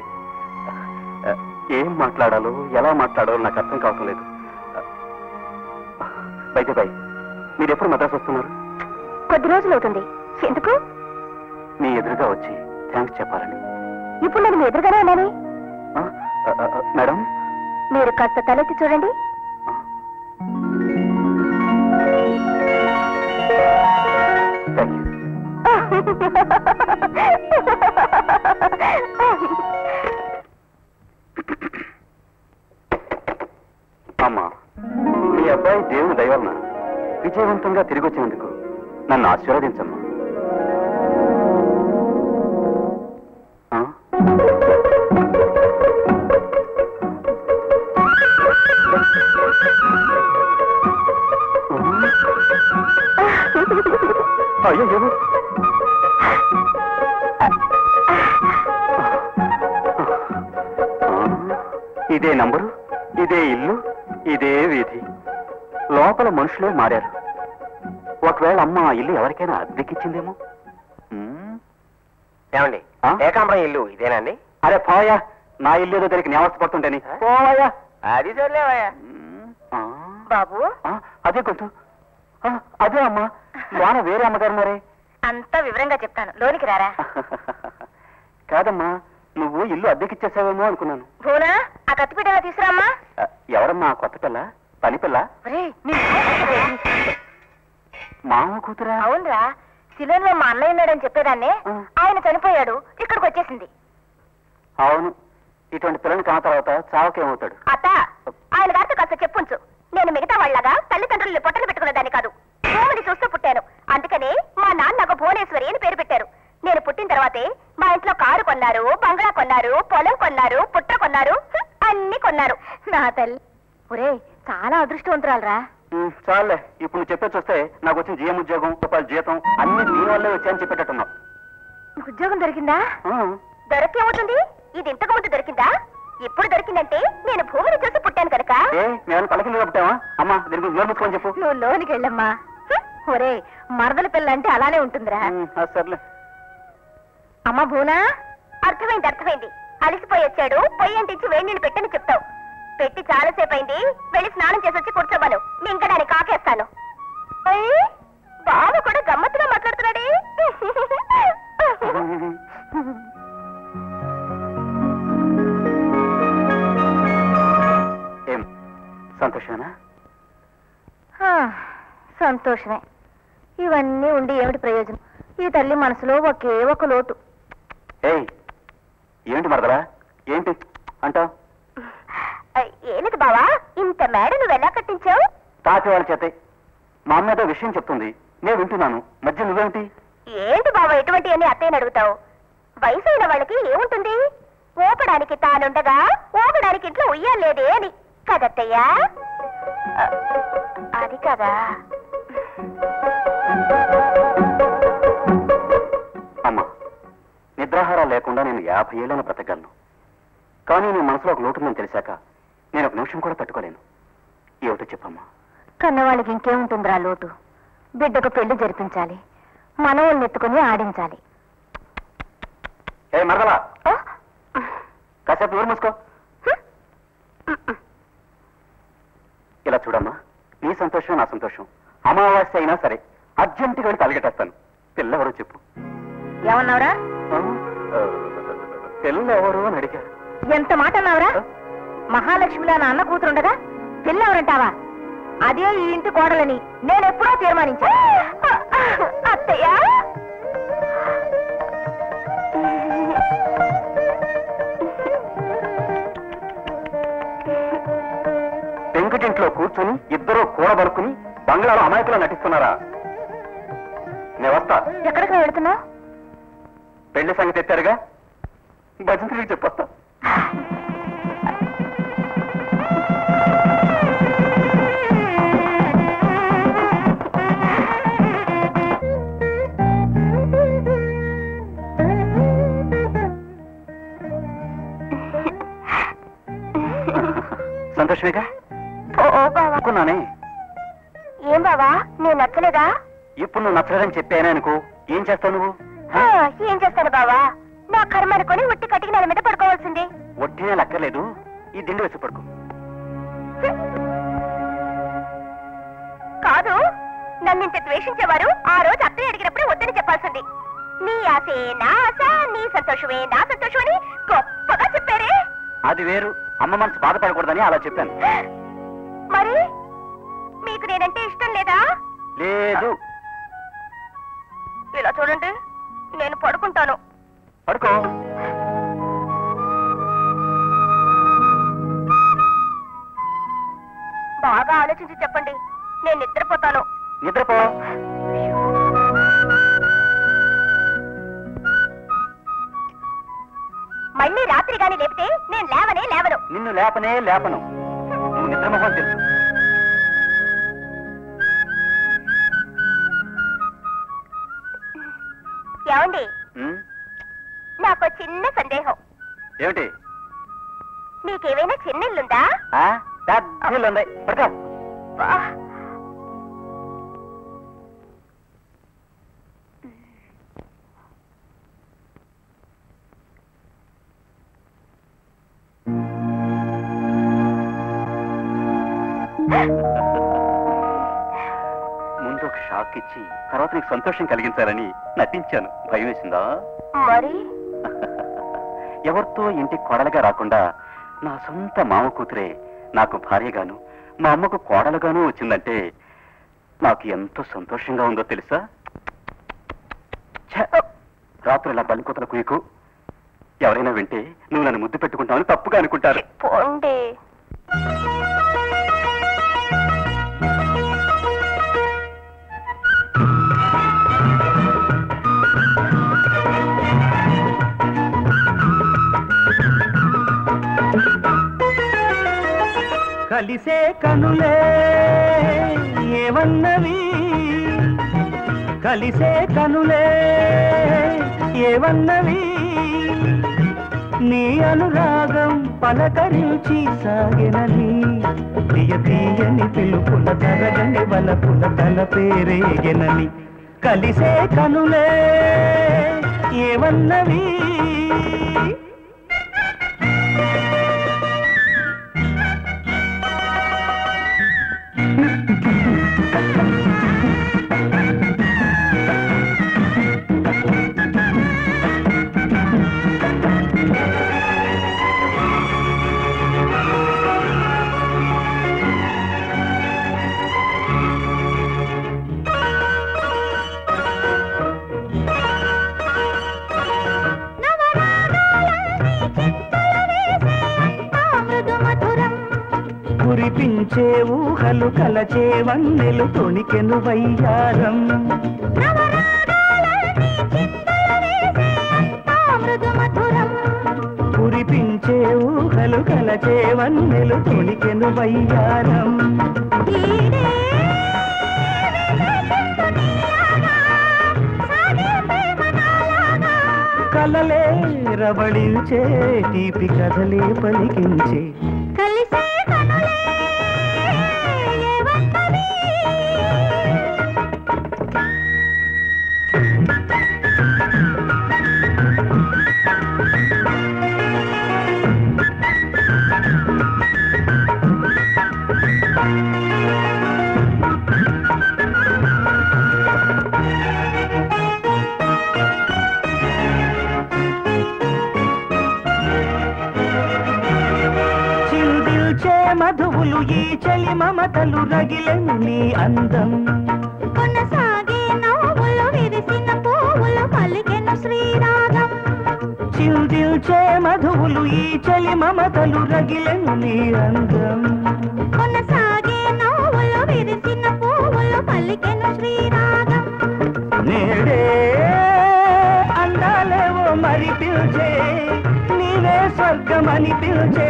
ఏం మాట్లాడాలో ఎలా మాట్లాడాలో నాకు అర్థం కావటం లేదు. బైతే బై, మీరు ఎప్పుడు మద్రాసు వస్తున్నారు? కొద్ది రోజులు అవుతుంది. ఎందుకు? మీ ఎదురుగా వచ్చి థ్యాంక్స్ చెప్పాలని. ఇప్పుడు నేను మీ ఎదురుగానే ఉన్నాను. మేడం, మీరు కాస్త తలెత్తి చూడండి. Thank you. అమ్మా, మీ అబ్బాయి దేవుని దయవలన విజయవంతంగా తిరిగి వచ్చినందుకు నన్ను ఆశీర్వదించమ్మా. అయ్యో, ఇదే నంబరు, ఇదే ఇల్లు, ఇదే వీధి. లోపల మనుషులే మారారు. ఒకవేళ అమ్మ ఆ ఇల్లు ఎవరికైనా అద్దెకిచ్చిందేమో. ఏమండి, ఏకాంబరం ఇల్లు ఇదేనండి? అరే పోయా, నా ఇల్లు ఏదో దానికి న్యావస్థ పడుతుంటేని. పోయా. అది సర్లేవయ్యా. బాబు, అదే కొంచెం అదే అమ్మా. లోన వేరే అమ్మగారు మరే. అంతా వివరంగా చెప్తాను, లోనికి రారా. కాదమ్మా, నువ్వు ఇల్లు అద్దెకిచ్చేసావేమో అనుకున్నాను. భూనా, ఆ కత్తిపీటలా తీసుకురామ్మా. ఎవరమ్మా కొత్త పిల్ల? పని పిల్ల? మామ కూతురా? అవునరా, శిలోన్లో మా అన్నయ్య ఉన్నాడని చెప్పేదాన్నే. ఆయన చనిపోయాడు, ఇక్కడికి వచ్చేసింది. అవును, ఇటువంటి పిల్లని కాన తర్వాత చావకేమవుతాడు? అత్త, ఆయన గారితో కాస్త చెప్పుంచు. నేను మిగతా వాళ్ళగా తల్లిదండ్రుల్ని పొట్టలు పెట్టుకునేదాన్ని కాదు. భూమిని చూస్తూ పుట్టాను. అందుకనే మా నాన్న నాకు భువనేశ్వరి అని పేరు పెట్టారు. నేను పుట్టిన తర్వాతే మా ఇంట్లో కారు కొన్నారు, బంగ్లా కొన్నారు, పొలం కొన్నారు, పుట్ర కొన్నారు, అన్ని కొన్నారు. నా తల్లి ఒరే, చాలా అదృష్టవంతురాలరా. చాలే, ఇప్పుడు నువ్వు చెప్పేసి వస్తే నాకు వచ్చిన జీఎం ఉద్యోగం, రూపాయల జీతం అన్ని నీ వల్లే వచ్చాయని చెప్పేటట్టున్నావు. నీకు ఉద్యోగం దొరికిందా? దొరికేమవుతుంది? ఇది ఇంతకు ముందు దొరికిందా? ఇప్పుడు దొరికిందంటే నేను భూమిని చూసి పుట్టాను కనుక. నేను తలకింద పుట్టావా? అమ్మా, దీని గురించి నోరు చెప్పు. నువ్వు లోనికి వెళ్ళమ్మా. ఒరే, మరదల పిల్ల అంటే అలానే ఉంటుందిరా. సర్లే. అమ్మా భూనా, అర్థమైంది. అలిసిపోయి వచ్చాడు, పొయ్యి అంటించి వేడి నీళ్ళు పెట్టని చెప్తావు. పెట్టి చాలాసేపు అయింది, వెళ్ళి స్నానం చేసి వచ్చి కూర్చోమను. మింకడానికి కాకేస్తాను. బావ కూడా గమ్మత్తుగా మాట్లాడుతున్నాడే. సంతోషమే. ఇవన్నీ ఉండి ఏమిటి ప్రయోజనం? ఈ తల్లి మనసులో ఒకే ఒక లోటు. ఏయ్, ఏంటి మరదలా? ఏంటి అంటావు? ఏమిటి బావా, ఇంత మేడ నువ్వు ఎలా కట్టించావు? తాపి వాళ్ళ చేతే. మా అమ్మ ఏదో విషయం చెప్తుంది, నేను వింటున్నాను. మధ్య నువ్వేమిటి? ఏంటి బావా ఎటువంటి అని అత్తయ్యని అడుగుతావు? వయసైన వాళ్ళకి ఏముంటుంది? ఊపడానికి తానుండగా ఊపడానికి ఇంట్లో ఉయ్యాలేదే అని కదత్తయ్యా. అది కదా. అమ్మా, నిద్రాహారాలు లేకుండా నేను 50 ఏళ్ళని బ్రతకగలను. కానీ నీ మనసులో ఒక లోటుందని తెలిసాక నేను ఒక నిమిషం కూడా తట్టుకోలేను. ఏమిటో చెప్పమ్మా. కన్నవాళ్ళకి ఇంకేముంటుందిరా లోటు? బిడ్డకు పెళ్లి జరిపించాలి, మనవల్ని ఎత్తుకుని ఆడించాలి. ఏ మరదలా, కాసేపు నోరు మూసుకో. ఇలా చూడమ్మా, నీ సంతోషం నా సంతోషం. అమావాస్య అయినా సరే అర్జెంటుగా వెళ్ళి తలగెట్టేస్తాను. పిల్లెవరో చెప్పు. ఏమన్నావురా? పిల్లెవరు అని అడిగా. ఎంత మాట అన్నావురా? మహాలక్ష్మిలా నా అన్న కూతురుండగా పిల్లెవరంటావా? అదే ఈ ఇంటి కోడలని నేనెప్పుడో తీర్మానించా. అత్తయ్య, పెంకుటింట్లో కూర్చుని ఇద్దరూ కూడబడుకుని బంగ్లాలో అమాయకులా నటిస్తున్నారా? నేను వస్తా. ఎక్కడికి వెళుతున్నావు? పెళ్లి సంగతి ఎత్తారుగా, భజంత్రికి చెప్పొస్తా. సంతోషమేగా? అనుకున్నానే. ఏం బావా, నేను నచ్చలేదా? ఇప్పుడు నువ్వు నచ్చలేదని చెప్పానే అనుకో, ఏం చేస్తావు నువ్వు? ఏం చేస్తాను బావా, నా కర్మ అనుకొని ఉట్టి కట్టికి నెల మీద పడుకోవాల్సింది. ఒట్టినే లక్కర్లేదు, ఈ దిండు వేసి పడుకో. కాదు, నన్నింత ద్వేషించేవారు ఆ రోజు అత్తయ్య అడిగినప్పుడే వద్దని చెప్పాల్సింది. నీ ఆశే నా ఆశ, నీ సంతోషమే నా సంతోషం అని గొప్పగా చెప్పారే. అది వేరు, అమ్మ మనసు బాధపడకూడదని అలా చెప్పాను. మరి మీకు నేనంటే ఇష్టం లేదా? లేదు. ఇలా చూడండి, నేను పడుకుంటాను. పడుకో. బాగా ఆలోచించి చెప్పండి, నేను నిద్రపోతాను. నిద్రపో. మళ్ళీ రాత్రి గాని లేపితే నేను లేవను. నిన్ను లేపను. నువ్వు నిద్రమోహం తెలుసు. ఏమండి, నాకు చిన్న సందేహం. ఏమిటి? మీకేమైనా చిన్నిల్లుందా? ఉన్నాయి. పడుకో. ముందు ఒక షాక్ ఇచ్చి తర్వాత నీకు సంతోషం కలిగించాలని నటించాను. భయం వేసిందా? మరి ఎవరితో ఇంటికి కోడలుగా రాకుండా నా సొంత మామ కూతురే నాకు భార్యగాను, మా అమ్మకు కోడలుగాను వచ్చిందంటే నాకు ఎంతో సంతోషంగా ఉందో తెలుసా? రాత్రి ఇలా బలికోతల కుయకు. ఎవరైనా వింటే నువ్వు నన్ను ముద్దు పెట్టుకుంటావని తప్పుగా అనుకుంటారు. పోండి. కలిసే కనులే ఏవన్నవి, కలిసే కనులే ఏవన్నవి, నీ అనురాగం పలకరించి సాగినని, తీయ తీయని పిలుపుల తరగని వలపుల తల పేరేగెనని. కలిసే కనులే ఏవన్నవి. కురిపించే ఊహలు కలచే వన్నెలు తొణికెను వయ్యారం కురిపించే ఊహలు కలచే వన్నెలు తొణికెను వయ్యారం కలలే రబళించే తీపి కథలే పలికించే మధువులు ఈ చలి మమతలు రగిలెను నీ అందం కొనసాగే నవ్వులు విరిసిన పువ్వులు పలికెను శ్రీరాగం చిల్దిల్చే మధువులు ఈ చలి మమతలు రగిలెను నీ అందం కొనసాగే నవ్వులు విరిసిన పువ్వులు పలికెను శ్రీరాగం నేడే అందాలేవో మరి పిల్చే నీవే స్వర్గమని పిల్చే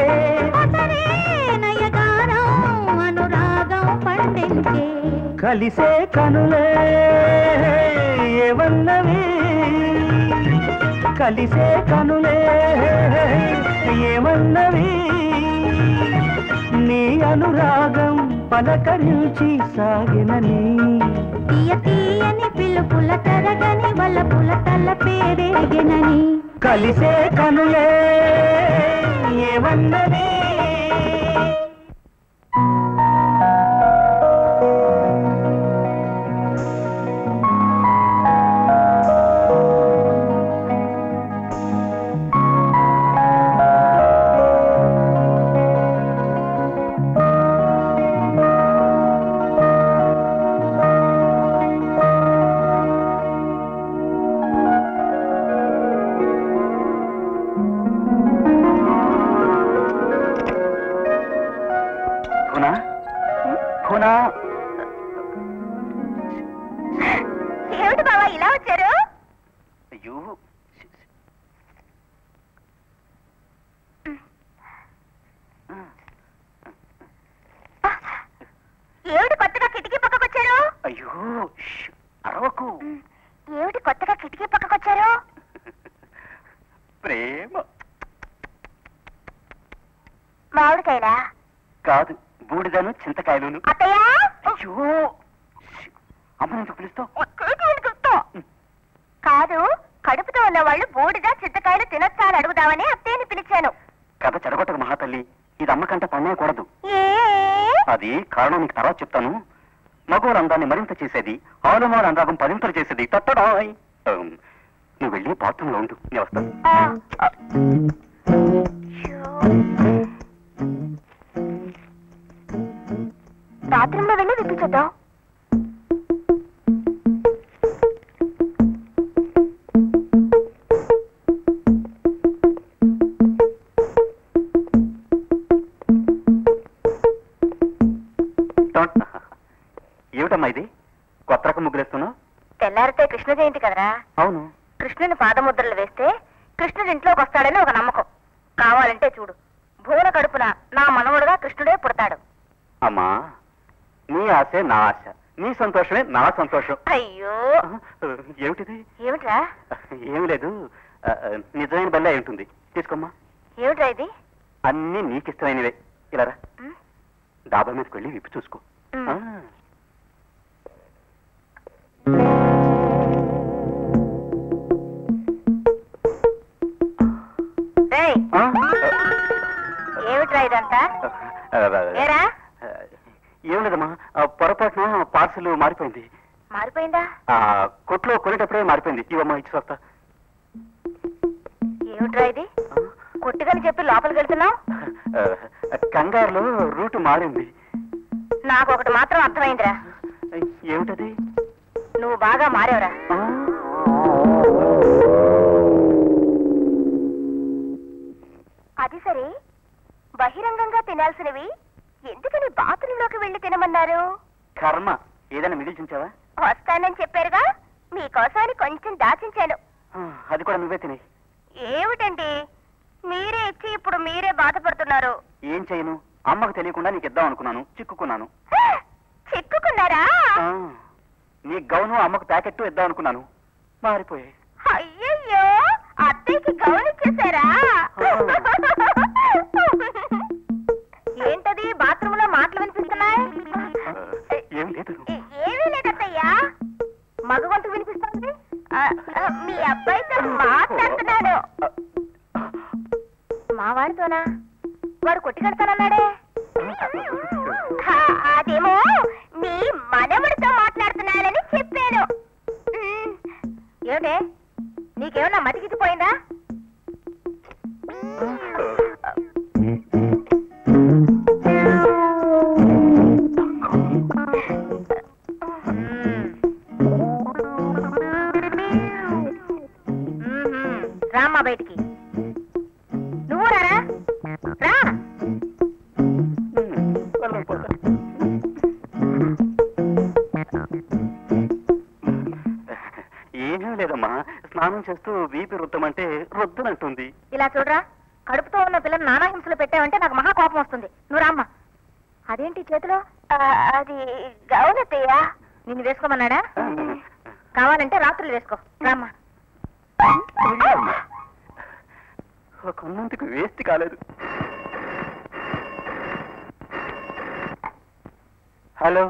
కలిసే కనులే ఏవన్నవి కలిసే కనులే ఏవన్నవి నీ అనురాగం పలకరించి సాగినని తీయ తీయని పిలుపుల తరగని వలపుల తల పేరేగినని కలిసే కనులే ఏవన్నవి ఏమిటి బావా ఇలా వచ్చారు? అయ్యో ఏమిటి కొత్తగా కిటికీ పక్కకొచ్చారు? అయ్యో అరవకు. ఏమిటి కొత్తగా కిటికీ పక్కకొచ్చారు? ప్రేమ. మామిడికాయలా? కాదు, బూడిదను చింతకాయలును. అత్తయ్య, అయ్యో అమ్మ ఎందుకు పిలుస్తావు? కాదు, కడుపుతో ఉన్న వాళ్ళు బూడిద చింతకాయలు తినొచ్చా అని అడుగుదామని అత్తయ్యని పిలిచాను. కథ చెడగొట్టకు మహాతల్లి, ఇది అమ్మకంటే పన్నేయకూడదు. అది కారణం నీకు తర్వాత చెప్తాను. మగోళ్ళ అందాన్ని మరింత చేసేది ఆలమాల అందాగం పదింతలు చేసేది తట్టడాయ్. నువ్వు వెళ్ళి బాత్రూంలో ఉండు, నేను వస్తాను. బాత్రూంలో వెళ్ళి విప్పించొద్దాం. ఏమిటమ్మా ఇది, కొత్త రకం ముగ్గులేస్తున్నావు? తెల్లారితే కృష్ణ జయంతి కదరా. అవును. కృష్ణుని పాదముద్రలు వేస్తే కృష్ణుడు ఇంట్లోకి వస్తాడని ఒక నమ్మకం. కావాలంటే చూడు, భూన కడుపున నా మనవడుగా కృష్ణుడే పుడతాడు. అమ్మా, నీ ఆశే నా ఆశ, నీ సంతోషమే నా సంతోషం. అయ్యో, ఏమిటిది? ఏమిట్రా? ఏమి లేదు, నిజమైన బల్ల ఏమిటి, తీసుకోమ్మా. ఏమిట్రా ఇది? అన్నీ నీకిష్టమైనవే. ఇలారా, డాబా మీదకి వెళ్ళి విప్పి చూసుకో. ఏమిట్రా ఇదంతా? ఏం లేదమ్మా, పొరపాటున పార్సల్ మారిపోయింది. మారిపోయిందా? కొట్లో కొనేటప్పుడే మారిపోయింది. ఇవమ్మా, ఇచ్చి వస్తా. ఏమిట్రా ఇది? కొట్టుకని చెప్పి లోపలికి వెళ్తున్నావు? కంగారులో రూట్ మారింది. నాకు ఒకటి మాత్రం అర్థమైందిరా. ఏమిటది? నువ్వు బాగా మారేవరా. అది సరే, బహిరంగంగా తినాల్సినవి ఎందుకని బాతులు ఇంట్లోకి వెళ్ళి తినమన్నారు? కర్మ, ఏదైనా మిగిల్చుంచావా? వస్తానని చెప్పారుగా, మీకోసమని కొంచెం దాచించాను. అది కూడా నువ్వే తినే. ఏమిటండి మీరే ఇచ్చి ఇప్పుడు మీరే బాధపడుతున్నారు? ఏం చేయను, అమ్మకు తెలియకుండా నీకు ఇద్దాం అనుకున్నాను, చిక్కుకున్నాను. చిక్కుకున్నారా? నీ గౌను అమ్మకు ప్యాకెట్ ఇద్దాం అనుకున్నాను, మారిపోయాయి. అయ్యయ్యో, అత్తయ్యకి గౌన్ ఇచ్చేసారా? ఏంటది బాత్రూమ్ లో మాటలు వినిపిస్తున్నాయి? ఏం లేదు. ఏమీ లేదత్తయ్యా, మగ గొంతు వినిపిస్తుంది. మీ అబ్బాయితో మాట్లాడుతున్నాడు. మా వాడితోనా? వాడు కొట్టి కడతానన్నాడే. అదేమో మీ మనవడితో మాట్లాడుతున్నానని చెప్పాను. ఏమిటే, నీకేమన్నా మతికిపోయిందా? రామ్మా బయటికి. నువ్వు రారా, రా. ఏమీ లేదమ్మా, స్నానం చేస్తూ వీపి రుద్దమంటే రుద్దనంటుంది. ఇలా చూడరా, కడుపుతో ఉన్న పిల్లని నానా హింసలు పెట్టావంటే నాకు మహా కోపం వస్తుంది. నువ్వు రామ్మా. అదేంటి చేతిలో? అది గౌనతయ్యా. నిన్ను వేసుకోమన్నాడా? కావాలంటే రాత్రులు వేసుకో. రామ్మా. ఒక ఉన్నందుకు వేస్ట్ కాలేదు. హలో,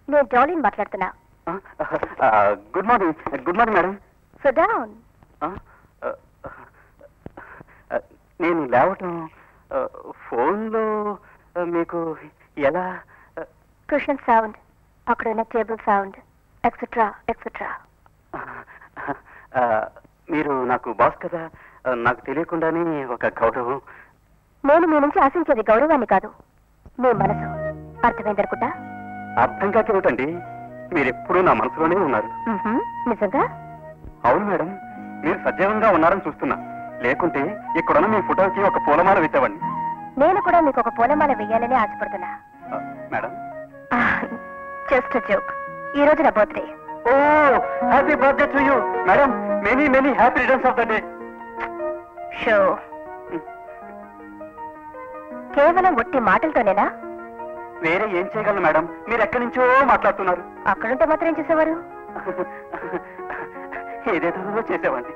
నేను జాలీని మాట్లాడుతున్నా. Good morning. Good morning madam. Sudan. నేను లేవటం ఫోన్లో మీకు ఎలా? కృష్ణ సౌండ్, అక్కడున్న టేబుల్ సౌండ్, ఎక్సెట్రా ఎక్సెట్రా. మీరు నాకు బాస్ కదా, నాకు తెలియకుండానే ఒక గౌరవం. నేను మీ నుంచి ఆశించేది గౌరవాన్ని కాదు, మీ మనసు. అర్థమైందనుకుంటా? అర్థం కాకేమిటండి, మీరెప్పుడూ నా మనసులోనే ఉన్నారు. నిజంగా? అవును మేడం, మీరు సజీవంగా ఉన్నారని చూస్తున్నా. లేకుంటే ఇక్కడున్న మీ ఫోటోకి ఒక పూలమాల వేసేవాడిని. నేను కూడా మీకు ఒక పూలమాల వేయాలని ఆశపడుతున్నా. Madam, just joke. ఈ రోజు నా birthday. Oh, happy birthday to you madam. Many many happy returns of the day. Show. కేవలం ఒట్టి మాటలతోనేనా? వేరే ఏం చేయగలను మేడం, మీరు ఎక్కడి నుంచో మాట్లాడుతున్నారు. అక్కడుంటే మాత్రం ఏం చేసేవారు? ఏదేదో చేసేవాడిని.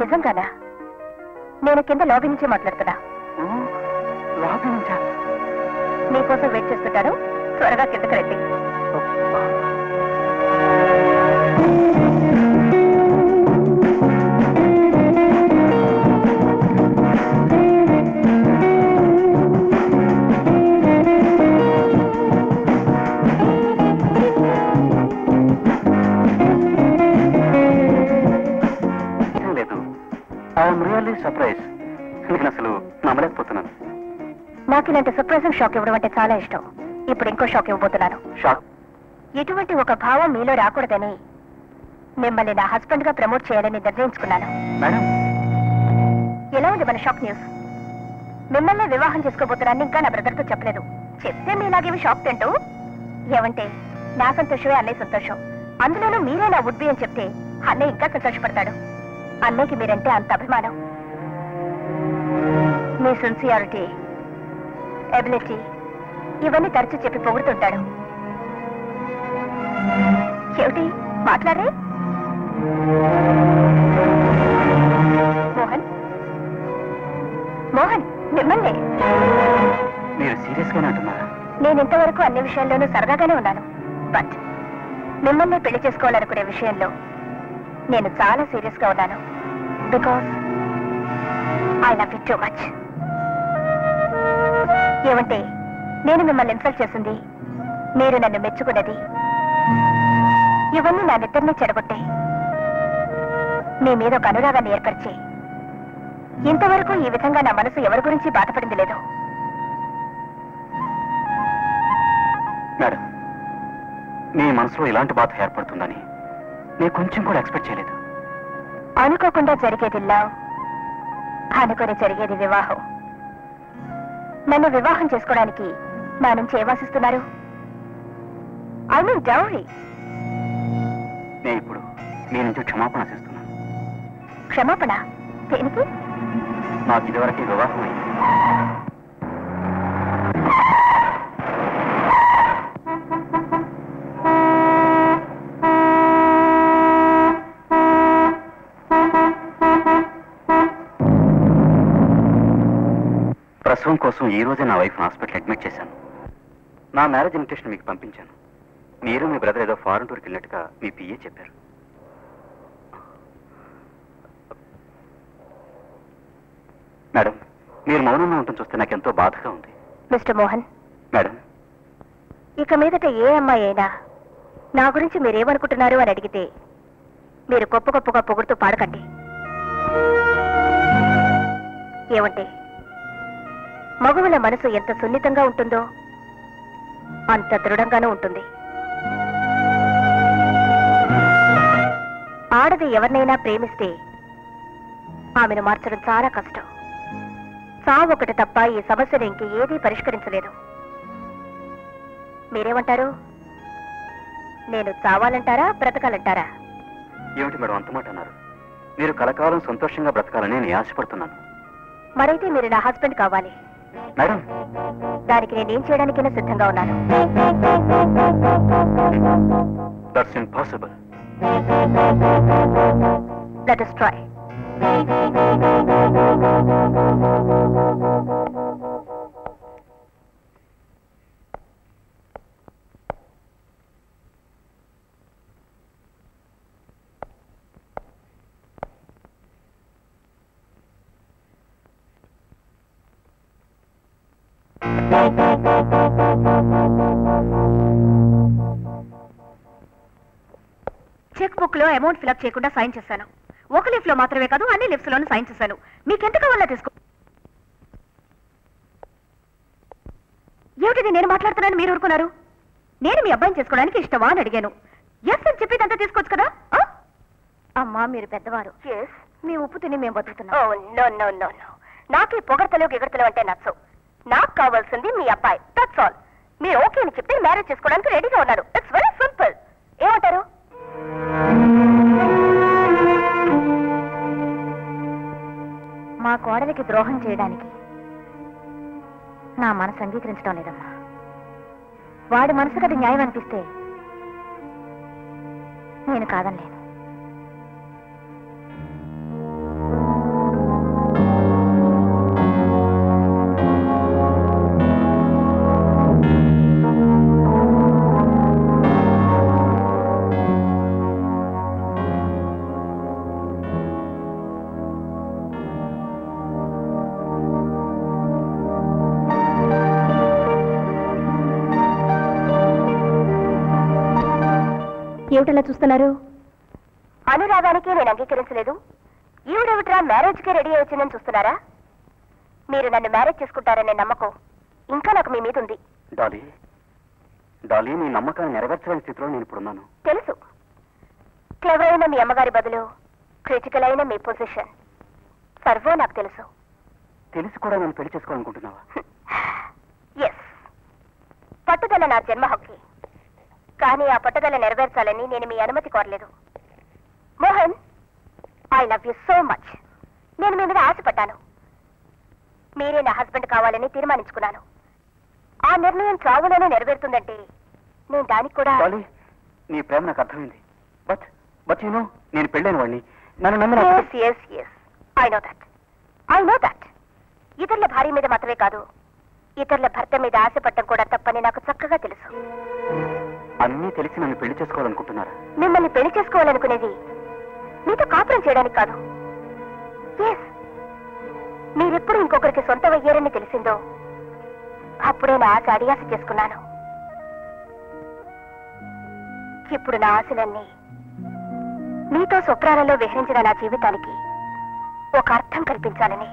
నిజంగానా? నేను కింద లాబీ నుంచి మాట్లాడుతున్నా. లాబీ నుంచా? మీకోసం వెయిట్ చేస్తుంటాను, త్వరగా కిందకి రండి. సర్ప్రైజ్. నేను అసలు నమ్మలేకపోతున్నాను. నాకు ఇలాంటి సర్ప్రైజింగ్ షాక్ ఇవ్వడం అంటే చాలా ఇష్టం. ఇప్పుడు ఇంకో షాక్ ఇవ్వబోతున్నాను. షాక్? ఇటువంటి ఒక భావం మీలో రాకూడదని మిమ్మల్ని నా హస్బెండ్ గా ప్రమోట్ చేయాలని నిర్ణయించుకున్నాను. మేడం, ఎలా ఉంది మన షాక్ న్యూస్? మిమ్మల్ని వివాహం చేసుకోబోతున్నాను ఇంకా నా బ్రదర్ తో చెప్పలేదు. చెప్తే మీలాగేవి షాక్ తింటూ ఏమంటే నా సంతోషమే అన్నయ్య సంతోషం. అందులోనూ మీరే నా వుడ్ బి అని చెప్తే అన్నయ్య ఇంకా సంతోషపడతాడు. అన్నయ్యకి మీరంటే అంత అభిమానం. మీ సిన్సియారిటీ, ఎబిలిటీ ఇవన్నీ తరచు చెప్పి పొగుడుతుంటాడు. ఏమిటి మాట్లాడే? మోహన్, మోహన్ మిమ్మల్ని. మీరు సీరియస్ గానే అంటున్నారా? నేను ఇంతవరకు అన్ని విషయాల్లోనూ సరదాగానే ఉన్నాను. బట్ మిమ్మల్ని పెళ్లి చేసుకోవాలనుకునే విషయంలో నేను చాలా సీరియస్ గా ఉన్నాను. Because I love you too much. ఏమంటే నేను మిమ్మల్ని ఇన్సల్ట్ చేసింది, మీరు నన్ను మెచ్చుకున్నది, ఇవన్నీ నా నిద్రని చెడగొట్టే మీ మీద ఒక అనురాగాన్ని ఏర్పరిచి ఇంతవరకు ఈ విధంగా నా మనసు ఎవరి గురించి బాధపడింది లేదు. మేడం, మీ మనసులో ఇలాంటి బాధ ఏర్పడుతుందని నేను కొంచెం కూడా ఎక్స్పెక్ట్ చేయలేదు. అనుకోకుండా జరిగేది లవ్, అనుకుని జరిగేది వివాహం. నన్ను వివాహం చేసుకోవడానికి నా నుంచి ఏమాశిస్తున్నారు? I mean dowry. నేను ఇప్పుడు మీ నుంచి క్షమాపణ ఆశిస్తున్నాను. క్షమాపణ? దేనికి? నాకు ఇదివరకే వివాహం అయింది. ప్రసవం కోసం ఈ రోజే నా వైఫ్ హాస్పిటల్ అడ్మిట్ చేశాను. నా మ్యారేజ్ ఇన్విటేషన్ మీకు పంపించాను. మీరు మీ బ్రదర్ ఏదో ఫారెన్ టూర్కి వెళ్ళినట్టుగా మీ పిఏ చెప్పారు. మేడం, మీరు మౌనంగా ఉండటం చూస్తే నాకు ఎంతో బాధగా ఉంది. మిస్టర్ మోహన్. మేడం, ఇక మీదట ఏ అమ్మాయి అయినా నా గురించి మీరేమనుకుంటున్నారు అని అడిగితే మీరు గొప్ప గొప్పగా పొగుడుతూ పాడకండి. ఏమంటే మగువుల మనసు ఎంత సున్నితంగా ఉంటుందో అంత దృఢంగానూ ఉంటుంది. ఆడది ఎవరినైనా ప్రేమిస్తే ఆమెను మార్చడం చాలా కష్టం. చావు ఒకటి తప్ప ఈ సమస్యను ఇంక ఏదీ పరిష్కరించలేదు. మీరేమంటారు? నేను చావాలంటారా, బ్రతకాలంటారా? ఏమిటి మేడం అంత మాట అన్నారు? మీరు కలకాలం సంతోషంగా బ్రతకాలని నేను ఆశపడుతున్నాను. మరైతే మీరు నా హస్బెండ్ కావాలి. మేడం, దానికి నేనేం చేయడానికైనా సిద్ధంగా ఉన్నాను. That's impossible. Let us try. Cheque book లో అమౌంట్ ఫిలప్ చేయకుండా సైన్ చేశాను. ఒక లీఫ్ లో మాత్రమే కాదు, అన్ని లీఫ్స్ లోనూ సైన్ చేశాను. మీకెంత కావాలో తీసుకో. ఏమిటిది నేను మాట్లాడుతున్నాను మీరు ఊరుకున్నారు? నేను మీ అబ్బాయిని చేసుకోవడానికి ఇష్టమా అని అడిగాను. ఎస్ అని చెప్పి అంతా తీసుకోవచ్చు కదా. అమ్మా మీరు పెద్దవారు. మీ ఉప్పు తిని మేము బతుకుతున్నాం. నాకు ఈ పొగడతలు గిగడతలు అంటే నచ్చవు. నాకు కావాల్సింది మీ అబ్బాయి. That's all. మీరు ఓకే అని చెప్తే మ్యారేజ్ చేసుకోవడానికి రెడీగా ఉన్నారు. It's very simple. ఏమంటారు? మా కోడలికి ద్రోహం చేయడానికి నా మనసు అంగీకరించడం లేదమ్మా. వాడి మనసుకు అది న్యాయం అనిపిస్తే నేను కాదనలేను. ఏమిటలా చూస్తున్నారు? అనురాగానికి నేను అంగీకరించలేదు. ఈవిడేమిట్రా మ్యారేజ్కే రెడీ వచ్చిందని చూస్తున్నారా? మీరు నన్ను మ్యారేజ్ చేసుకుంటారనే నమ్మకం ఇంకా నాకు మీ మీద ఉంది. డాలీ, డాలీ, నీ నమ్మకాన్ని నెరవేర్చలేని స్థితిలో నేను ఇప్పుడున్నాను. తెలుసు. క్లెవర్ అయిన మీ అమ్మగారి బదులు క్రిటికల్ అయిన మీ పొజిషన్ సర్వో నాకు తెలుసు. తెలిసి కూడా నేను పెళ్లి చేసుకోవాలనుకుంటున్నావా? ఎస్. పట్టుదల నా జన్మ హక్కి. కానీ ఆ పట్టుదల నెరవేర్చాలని నేను మీ అనుమతి కోరలేదు. Mohan, I love you so much. నేను మీ మీద ఆశపడ్డాను. మీరే నా హస్బెండ్ కావాలని తీర్మానించుకున్నాను. ఆ నిర్ణయం చావులోనే నెరవేరుతుందంటే నేను దానికి కూడా... నీ ప్రేమ నాకు అర్థమైంది. బట్ యు నో, నేను పెళ్ళైన వాడిని. నన్ను నమ్మిన... ఐ నో దట్. ఇతరుల భార్య మీద మాత్రమే కాదు, ఇతరుల భర్త మీద ఆశపడటం కూడా తప్పని నాకు చక్కగా తెలుసు. అన్నీ తెలిసి నన్ను పెళ్లి చేసుకోవాలనుకుంటున్నారా? మిమ్మల్ని పెళ్లి చేసుకోవాలనుకునేది మీతో కాపురం చేయడానికి కాదు. మీరెప్పుడు ఇంకొకరికి సొంతమయ్యారని తెలిసిందో అప్పుడే నా ఆశ అడియాస చేసుకున్నాను. ఇప్పుడు నా ఆశలన్నీ మీతో స్వప్నాలలో విహరించిన నా జీవితానికి ఒక అర్థం కల్పించాలని.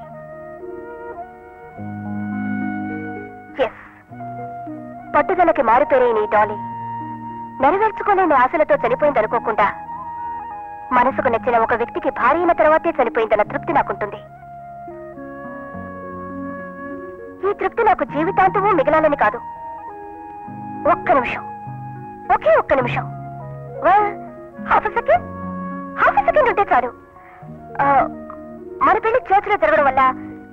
పట్టుదలకి మారిపోయే నీ డాలీ నెరవేర్చుకోలేని ఆశలతో చనిపోయిందనుకోకుండా మనసుకు నచ్చిన ఒక వ్యక్తికి భార్యైన తర్వాతే చనిపోయిందన్న తృప్తి నాకుంటుంది. ఈ తృప్తి నాకు జీవితాంతమూ మిగలాలని కాదు, ఒక్క నిమిషం, ఒకే ఒక్క నిమిషం. హాఫ్ సెకండ్ ఉంటే చాలు. మన పెళ్లి చర్చిలో జరగడం వల్ల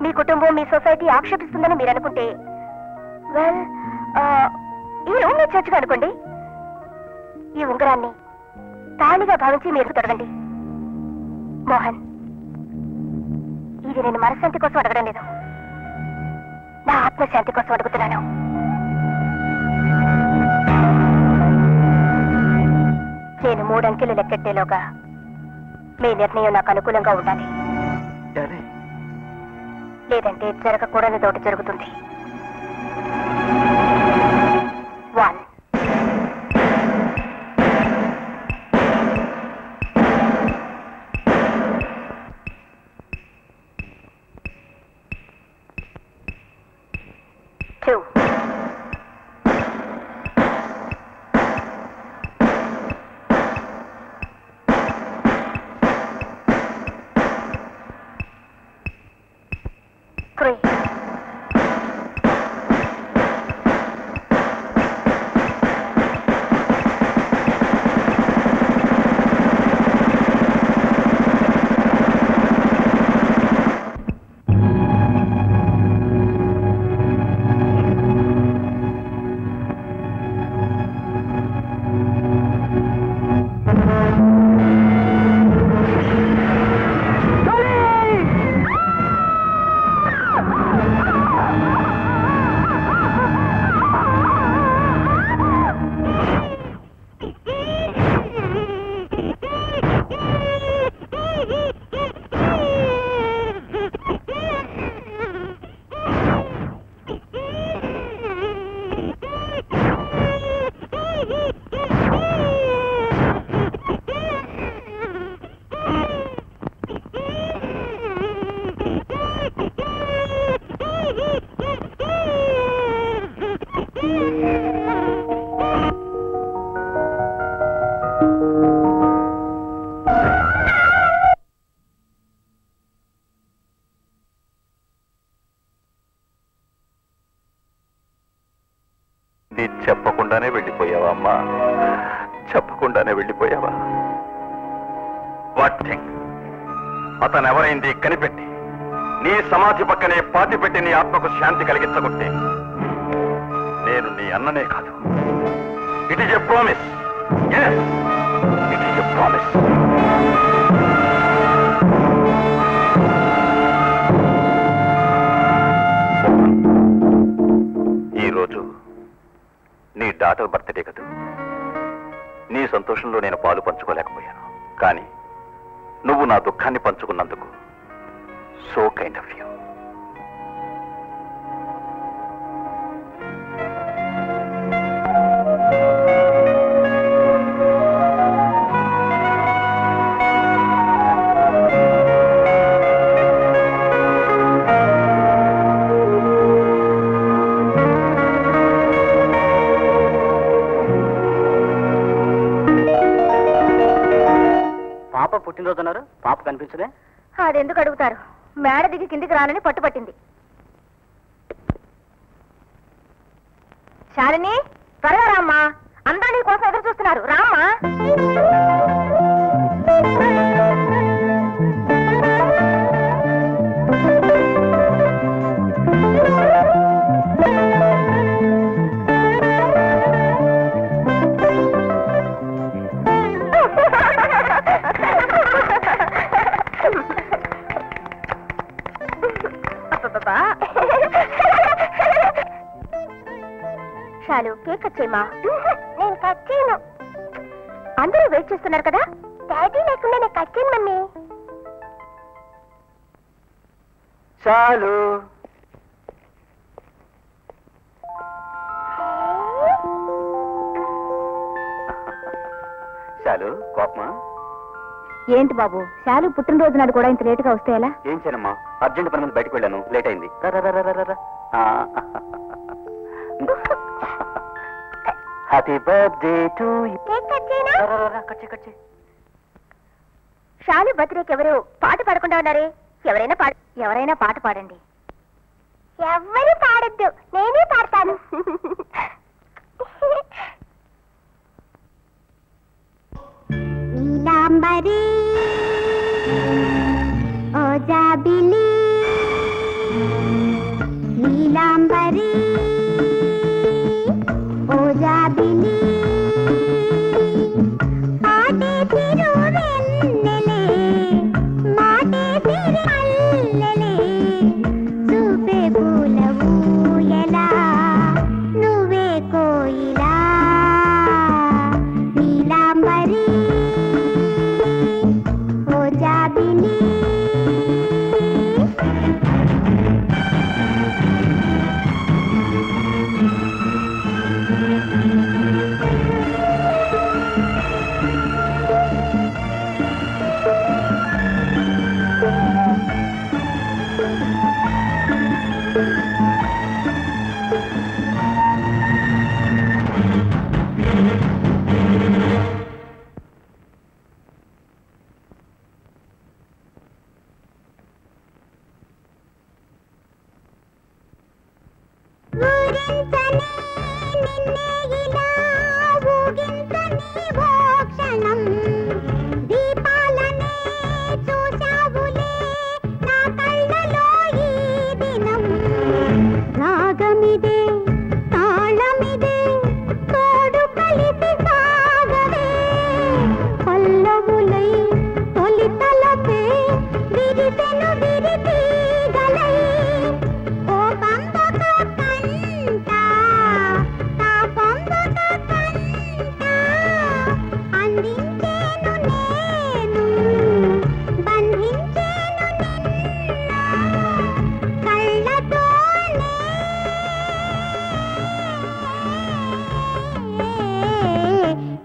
మీ కుటుంబం, మీ సొసైటీ ఆక్షేపిస్తుందని మీరు అనుకుంటే, ఈ రూమ్ మీ చర్చిగా అనుకోండి. ఈ ఉంగరాన్ని తాళిగా భావించి మీరు తొడగండి. మోహన్, ఇది నేను మనశ్శాంతి కోసం అడగడం లేదు, నా ఆత్మశాంతి కోసం అడుగుతున్నాను. నేను 3 అంకెలు లెక్కెట్టేలోగా మీ నిర్ణయం నాకు అనుకూలంగా ఉండాలి. లేదంటే జరగకూడని తోటి జరుగుతుంది. 1 2 3 చెప్పకుండానే వెళ్ళిపోయావా అమ్మా? చెప్పకుండానే వెళ్ళిపోయావా? What thing? అతనెవరైంది కనిపెట్టి నీ సమాధి పక్కనే పాతి పెట్టి నీ ఆత్మకు శాంతి కలిగించకుంటే నేను నీ అన్ననే కాదు. It is a promise. yes, it is a promise. ఈరోజు నీ డాటర్ బర్త్డే కదా. నీ సంతోషంలో నేను పాలు పంచుకోలేకపోయాను, కానీ నువ్వు నా దుఃఖాన్ని పంచుకున్నందుకు సో కైండ్ ఆఫ్ యూ. పుట్టినరోజు అన్నారు, పాప కనిపించదే? అదెందుకు అడుగుతారు, మేడ దిగి కిందికి రానని పట్టుపట్టింది. శాలిని, త్వరగా రామ్మా, అందరూ నీ కోసం ఎదురు చూస్తున్నారు, రామ్మా. చాలు, కేక్ కట్ చేయమా. నేను కట్ చేయను. అందరూ వెయిట్ చేస్తున్నారు కదా. డాడీ లేకుండా నేను కట్ చేయను మమ్మీ. చాలు. చాలు, కోపమా? ఏంటి బాబు, శాలు పుట్టినరోజు నాడు కూడా ఇంత లేటుగా వస్తే ఎలా? ఏం చేయనమ్మా, అర్జెంట్ పని మీద బయటకు వెళ్ళాను, లేట్ అయింది. Happy birthday to you. Shalu బర్త్డేకి ఎవరు పాట పాడకుండా ఉన్నారే? ఎవరైనా పాట పాడండి. ఎవరు పాడద్దు, నేనే పాడతాను. నీలాంబరి ఓ జాబిలి నీలాంబరి ఓ జాబిలి పాటే తిరువెన్నెలే మాటే తిరుమల్లెలే చూపే పూలవు ఎలా నువ్వే కోయిలా నీలాంబరి ఓ జాబిలి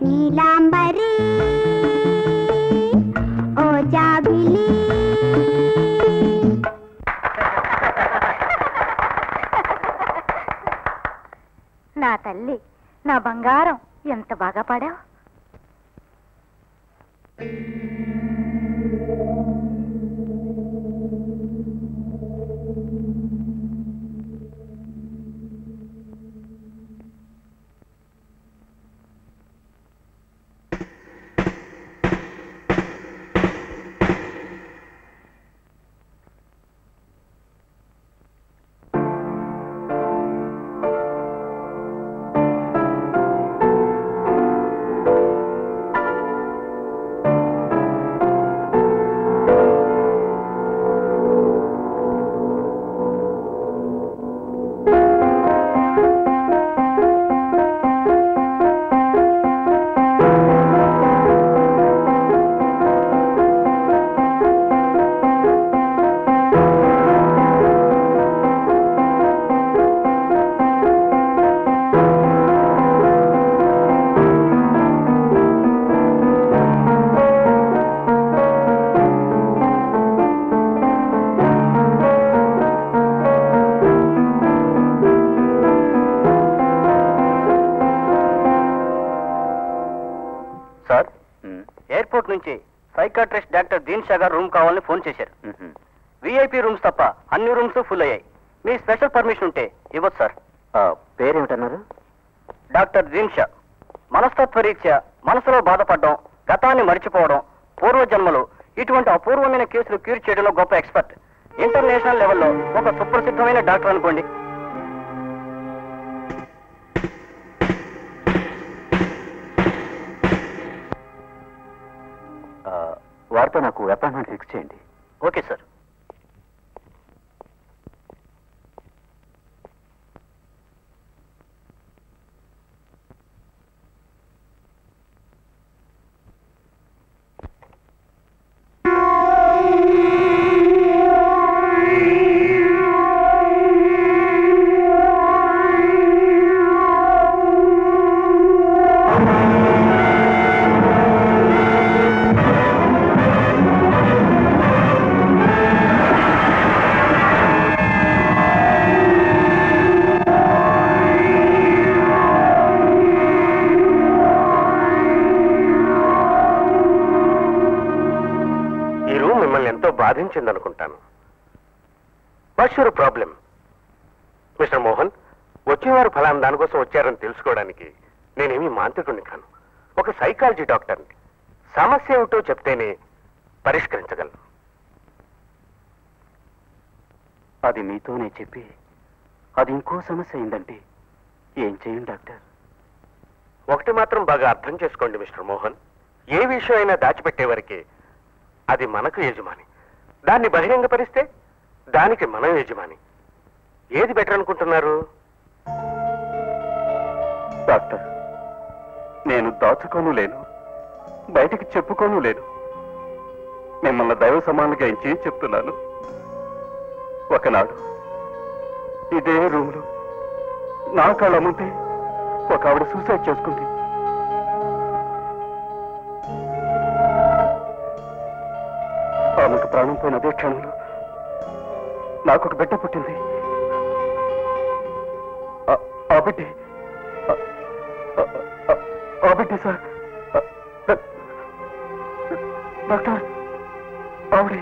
నీలాంబరి ఓ జాబిలి నా తల్లి, నా బంగారం, ఎంత బాగా పాడావు. ఎయిర్పోర్ట్ నుంచి సైకాట్రిస్ట్ డాక్టర్ దీన్ షా గారు రూమ్ కావాలని ఫోన్ చేశారు. విఐపి రూమ్స్ తప్ప అన్ని రూమ్స్ ఫుల్ అయ్యాయి. మీ స్పెషల్ పర్మిషన్ ఉంటే ఇవ్వచ్చు సార్. పేరేమిటన్నారు? డాక్టర్ దీన్ షా. మనస్తత్వరీత్యా మనసులో బాధపడడం, గతాన్ని మర్చిపోవడం, పూర్వజన్మలు ఇటువంటి అపూర్వమైన కేసులు క్యూర్ చేయడంలో గొప్ప ఎక్స్పర్ట్. ఇంటర్నేషనల్ లెవెల్లో ఒక సుప్రసిద్ధమైన డాక్టర్ అనుకోండి. వారితో నాకు అపాయింట్మెంట్ ఫిక్స్ చేయండి. Okay sir. బాధించిందనుకుంటాను. What's your problem mister Mohan? వచ్చేవారు ఫలానా దానికోసం వచ్చారని తెలుసుకోవడానికి నేనేమీ మాంత్రికుడిని కాను. ఒక సైకాలజీ డాక్టర్ని. సమస్య ఏమిటో చెప్తేనే పరిష్కరించగలను. అది మీతోనే చెప్పి అది ఇంకో సమస్య అయిందంటే ఏం చేయండి డాక్టర్? ఒకటి మాత్రం బాగా అర్థం చేసుకోండి మిస్టర్ మోహన్, ఏ విషయం అయినా దాచిపెట్టేవరకే అది మనకు యజమాని. దాన్ని బహిరంగపరిస్తే దానికి మనం యజమాని. ఏది బెటర్ అనుకుంటున్నారు? డాక్టర్, నేను దాచుకోను లేను, బయటికి చెప్పుకోను లేను. మిమ్మల్ని దైవ సమానంగా ఎంచి చెప్తున్నాను. ఒకనాడు ఇదే రూమ్లో నా కళ్ళ ముందే ఒక ఆవిడ సూసైడ్ చేసుకుంది. ఆమెకు ప్రాణం పోయిన అదే క్షణంలో నాకు ఒక బిడ్డ పుట్టింది. ఆ బిడ్డ సార్ డాక్టర్, ఆవిడే,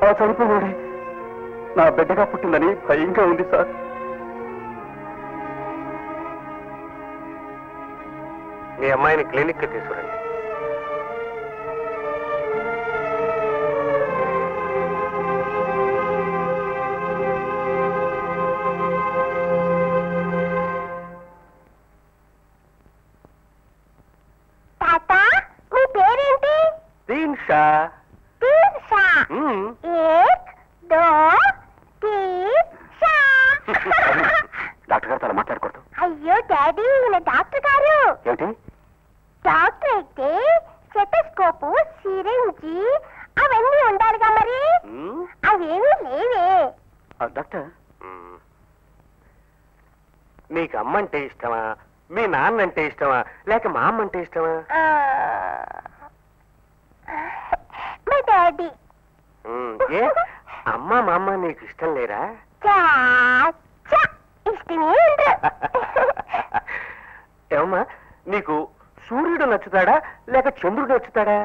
ఆ చనిపోయినోడే నా బిడ్డగా పుట్టిందని భయంగా ఉంది సార్. మీ అమ్మాయిని క్లినిక్కి తీసుకురండి. తాత, మీ పేరేంటి? దీన్షా. తీర్షా. ఏక్, దో, తీర్షా. డాక్టర్ గారు అలా మాట్లాడకూడదు. అయ్యో డాడీ, ఈయన డాక్టర్ గారు. ఏమిటి? డాక్టర్ అయితే స్టెతస్కోపు, సిరింజి అవన్నీ ఉండాలిగా మరి. అవేమీ లేవే. డాక్టర్, నీకు అమ్మ అంటే ఇష్టమా, మీ నాన్న అంటే ఇష్టమా, లేక మా అమ్మ అంటే ఇష్టమా? మా డాడీ. ఏ అమ్మ మా అమ్మ నీకు ఇష్టం లేరా? చాచా ఇష్టమే ఉండరు. ఏమమ్మా, నీకు సూర్యుడు నచ్చుతాడా లేక చంద్రుడు నచ్చుతాడా?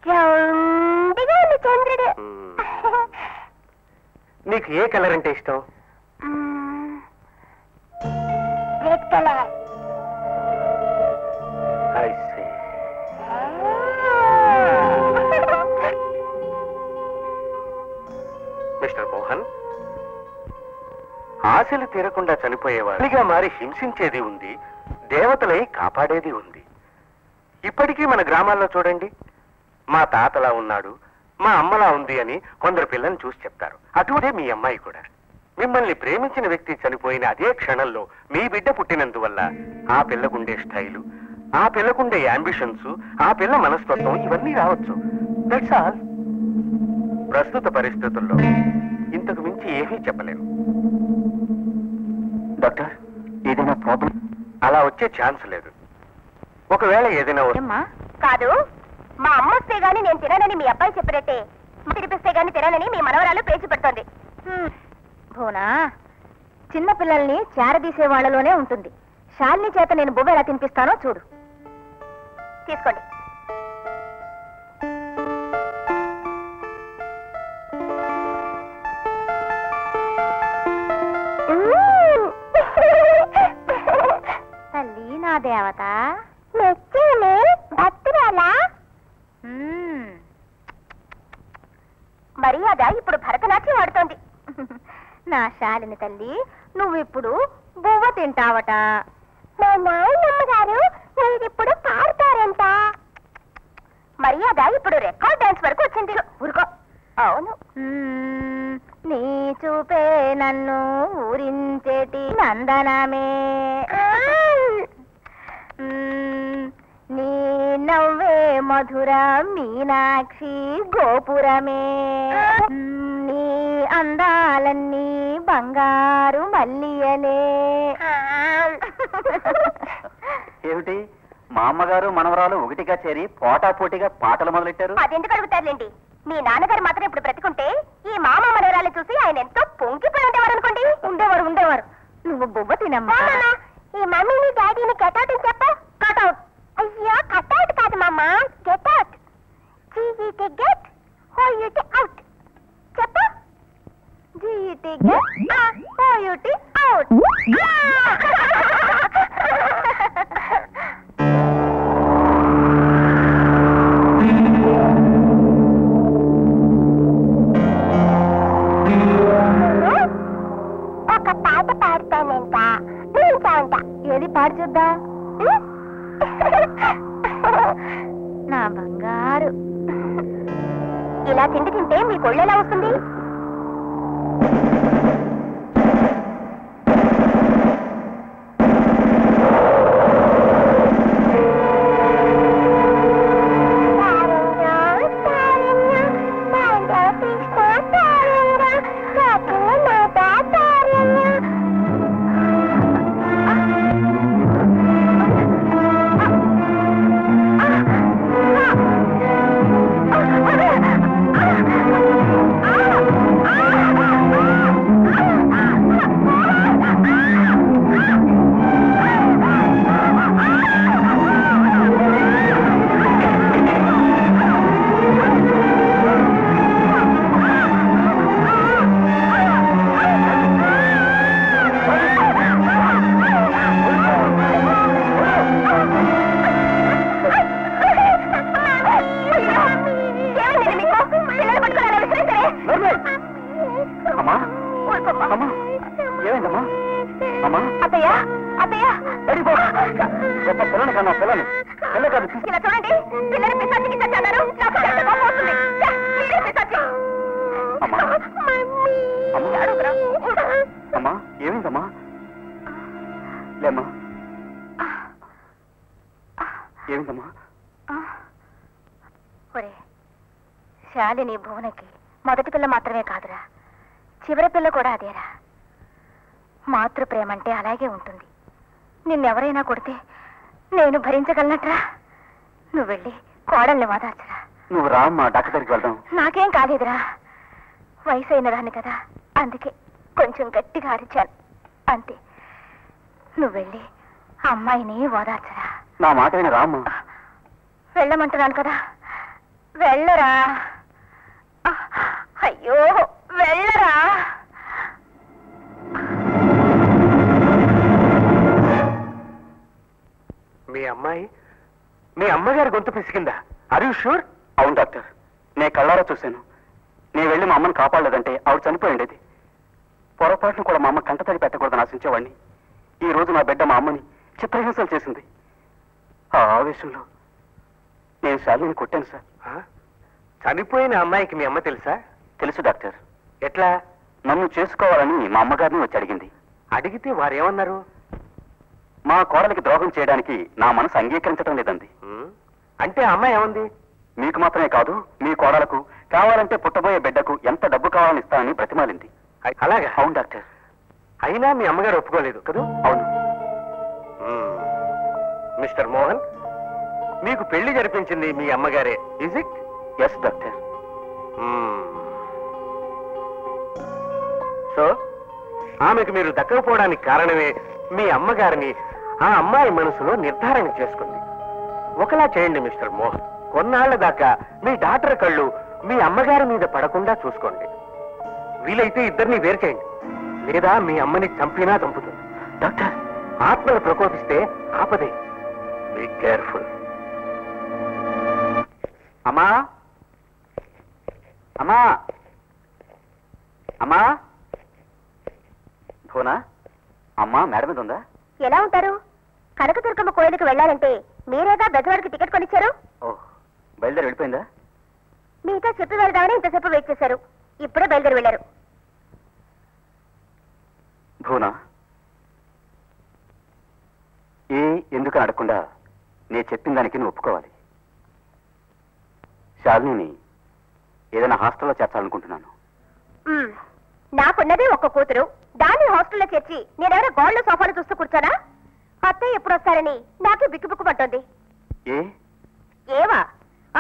రౌండ్గా ఉంది చంద్రుడు. నీకు ఏ కలర్ అంటే ఇష్టం? Red colour. I see. Mister Mohan, ఆశలు తీరకుండా చనిపోయేవాడిగా మారి హింసించేది ఉంది, దేవతలై కాపాడేది ఉంది. ఇప్పటికీ మన గ్రామాల్లో చూడండి, మా తాతలా ఉన్నాడు, మా అమ్మలా ఉంది అని కొందరు పిల్లల్ని చూసి చెప్తారు. అటువంటే మీ అమ్మాయి కూడా. మిమ్మల్ని ప్రేమించిన వ్యక్తి చనిపోయిన అదే క్షణంలో మీ బిడ్డ పుట్టినందువల్ల ఆ పిల్లకుండే స్టైలు, ఆ పిల్లకుండే యాంబిషన్స్, ఆ పిల్ల మనస్తత్వం ఇవన్నీ రావచ్చు. That's all. ప్రస్తుత పరిస్థితుల్లో ఇంతకు మించి ఏమీ చెప్పలేను. డాక్టర్, ఏదైనా ప్రాబ్లం? అలా వచ్చే ఛాన్స్ లేదు. ఒకవేళ ఏదైనా కాదు, మా అమ్మ వస్తే గాని నేను తిననని మీ అబ్బాయి చెప్పినట్టే, తినిపిస్తే గాని తిననని మీ మనవరాలు పేచి పెడుతోంది. భూనా, చిన్న పిల్లల్ని చేరదీసే వాళ్ళలోనే ఉంటుంది. శాలిని చేత నేను బువ్వ ఎలా తినిపిస్తానో చూడు. తీసుకోండి. తల్లి నా దేవత, నచ్చేనే భక్తురాలా? మర్యాద ఇప్పుడు భరతనాట్యం ఆడుతోంది. నా శాలిని తల్లి, నువ్విప్పుడు బువ్వ తింటావట. మా నాయనమ్మ గారు మీరిప్పుడు పాడతారంట. మర్యాద ఇప్పుడు రికార్డ్ డాన్స్ వరకు వచ్చింది. ఊరుకో. అవును, నీ చూపే నన్ను ఊరించేటి నందనమే, నీ నవ్వే మధుర మీనాక్షి గోపురమే, నీ అందాలన్నీ బంగారు మల్లియలే. ఏమిటి, మా అమ్మగారు మనవరాలు ఒకటిగా చేరి పోటాపోటీగా పాటలు మొదలెట్టారు? అదెందుకు అడుగుతారులేండి. మీ నాన్నగారు మాత్రం ఇప్పుడు బ్రతికుంటే ఈ మామ మనవరాలు చూసి ఆయన ఎంతో పొంగిపోయి ఉండేవారు అనుకోండి. ఉండేవారు. నువ్వు బొబ్బ తినమ్మా. ఈ మమ్మీని డాడీని కట్అవుట్ అని చెప్ప. కట్అవుట్. అయ్యో కట్అవుట్ కాదు మామ, get out. GET get, OUT out. చెప్పు. GET get, OUT out. ఇలా తిండి తింటే మీ కొళ్ళు ఎలా వస్తుంది? శాలిని భువనకి మొదటి పిల్ల మాత్రమే కాదురా, చివరి పిల్ల కూడా అదేరా. మాతృప్రేమ అంటే అలాగే ఉంటుంది. నిన్నెవరైనా కొడితే నేను భరించగలనట్రా? నువ్వు వెళ్ళి కోడల్ని వాదార్చరా. నువ్వు రామ్మా, డాక్టర్ దగ్గరికి వెళ్దాం. నాకేం కాలేదురా, వయసు అయిన దాన్ని కదా, అందుకే కొంచెం గట్టిగా అరిచాను అంతే. నువ్వు వెళ్ళి అమ్మాయిని ఓదార్చరా. నా మాట అయిన రామ్మా. వెళ్ళమంటున్నాను కదా, వెళ్ళరా. అయ్యో వెళ్ళరా. మీ అమ్మగారి గొంతు పిసికిందా? Are you sure? అవును డాక్టర్, నేను కళ్ళారా చూశాను. నేను వెళ్ళి మా అమ్మని కాపాడలేదంటే ఆవిడ చనిపోయిండేది. పొరపాటును కూడా మా అమ్మ కంటతడి పెట్టకూడదని ఆశించేవాడిని. ఈ రోజు నా బిడ్డ మా అమ్మని చిత్రహింసలు చేసింది. ఆ ఆవేశంలో నేను శాలిని కొట్టాను సార్. చనిపోయిన అమ్మాయికి మీ అమ్మ తెలుసా? తెలుసు డాక్టర్. ఎట్లా? నన్ను చేసుకోవాలని మా అమ్మగారిని వచ్చి అడిగింది. అడిగితే వారేమన్నారు? మా కోడలికి ద్రోహం చేయడానికి నా మనసు అంగీకరించడం లేదండి. అంటే అమ్మాయి ఏముంది? మీకు మాత్రమే కాదు, మీ కోడలకు కావాలంటే పుట్టబోయే బిడ్డకు ఎంత డబ్బు కావాలని ఇస్తానని బ్రతిమాలింది. అలాగా? అవును డాక్టర్. అయినా మీ అమ్మగారు ఒప్పుకోలేదు కదా? అవును. మిస్టర్ మోహన్, మీకు పెళ్లి జరిపించింది మీ అమ్మగారే, is it? Yes doctor. So ఆమెకు మీరు దక్కకపోవడానికి కారణమే మీ అమ్మగారిని ఆ అమ్మాయి మనసులో నిర్ధారణ చేసుకుంది. ఒకలా చేయండి మిస్టర్ మోహన్, కొన్నాళ్ల దాకా మీ డాక్టర్ కళ్ళు మీ అమ్మగారి మీద పడకుండా చూసుకోండి. వీలైతే ఇద్దరిని వేరు చేయండి, లేదా మీ అమ్మని చంపినా చంపుతుంది. డాక్టర్, ఆత్మలు ప్రకోపిస్తే ఆపదే. Be careful. అమ్మా, అమ్మా, అమ్మా. భువనా, అమ్మా మేడం మీద ఉందా? ఎలా ఉంటారు? కనకదుర్గమ్మ కోయిలకు వెళ్ళాలంటే మీరేగా బెజవాడికి టికెట్ కొనిచ్చారు. ఓ, బయలుదేరి వెళ్ళిపోయిందా? మీతో చెప్పి వెళ్దామని ఇంతసేపు వెయిట్ చేశారు, ఇప్పుడే బయలుదేరి వెళ్ళారు. భువనా, ఎందుకు అడగకుండా నేను చెప్పిన దానికి నువ్వు ఒప్పుకోవాలి. శాలిని ఏదైనా హాస్టల్లో చేర్చాలనుకుంటున్నాను. నాకున్నదే ఒక్క కూతురు, దాన్ని హాస్టల్లో చేర్చి నేనెవరో గోళ్ళ సోఫాలు చూస్తూ కూర్చోనా? అత్తయ్య ఎప్పుడు వస్తారని నాకే బిక్కుబిక్కు పట్టుంది. ఏవా,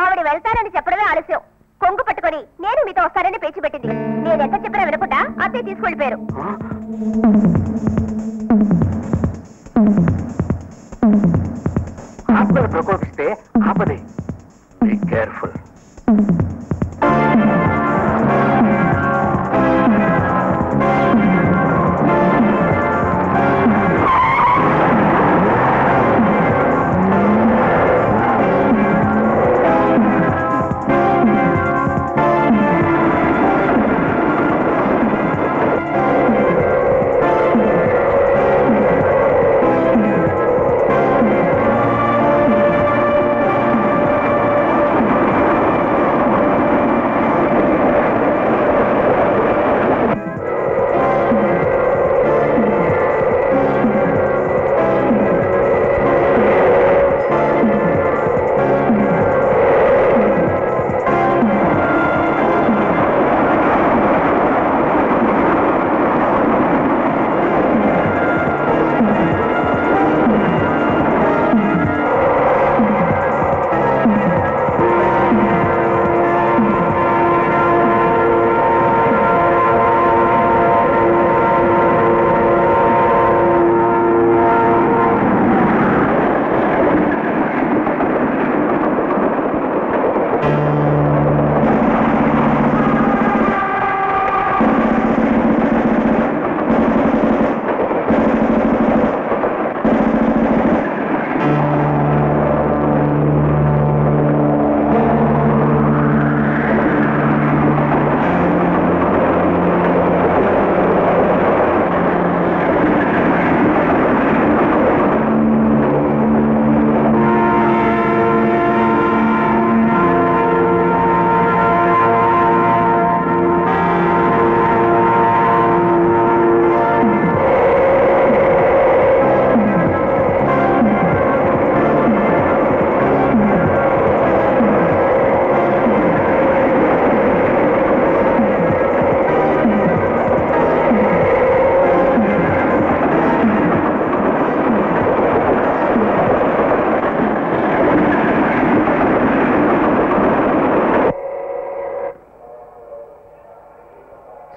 ఆవిడ వెళ్తానని చెప్పడమే ఆలస్యం. కొంగు పట్టుకొని నేను మీతో వస్తానని పేచి పెట్టింది. నేను ఎంత చెప్పినా వినకుండా అత్తయ్య తీసుకెళ్లిపోయారు. ఆత్మలు ప్రకోపిస్తే ఆపదే. Be careful.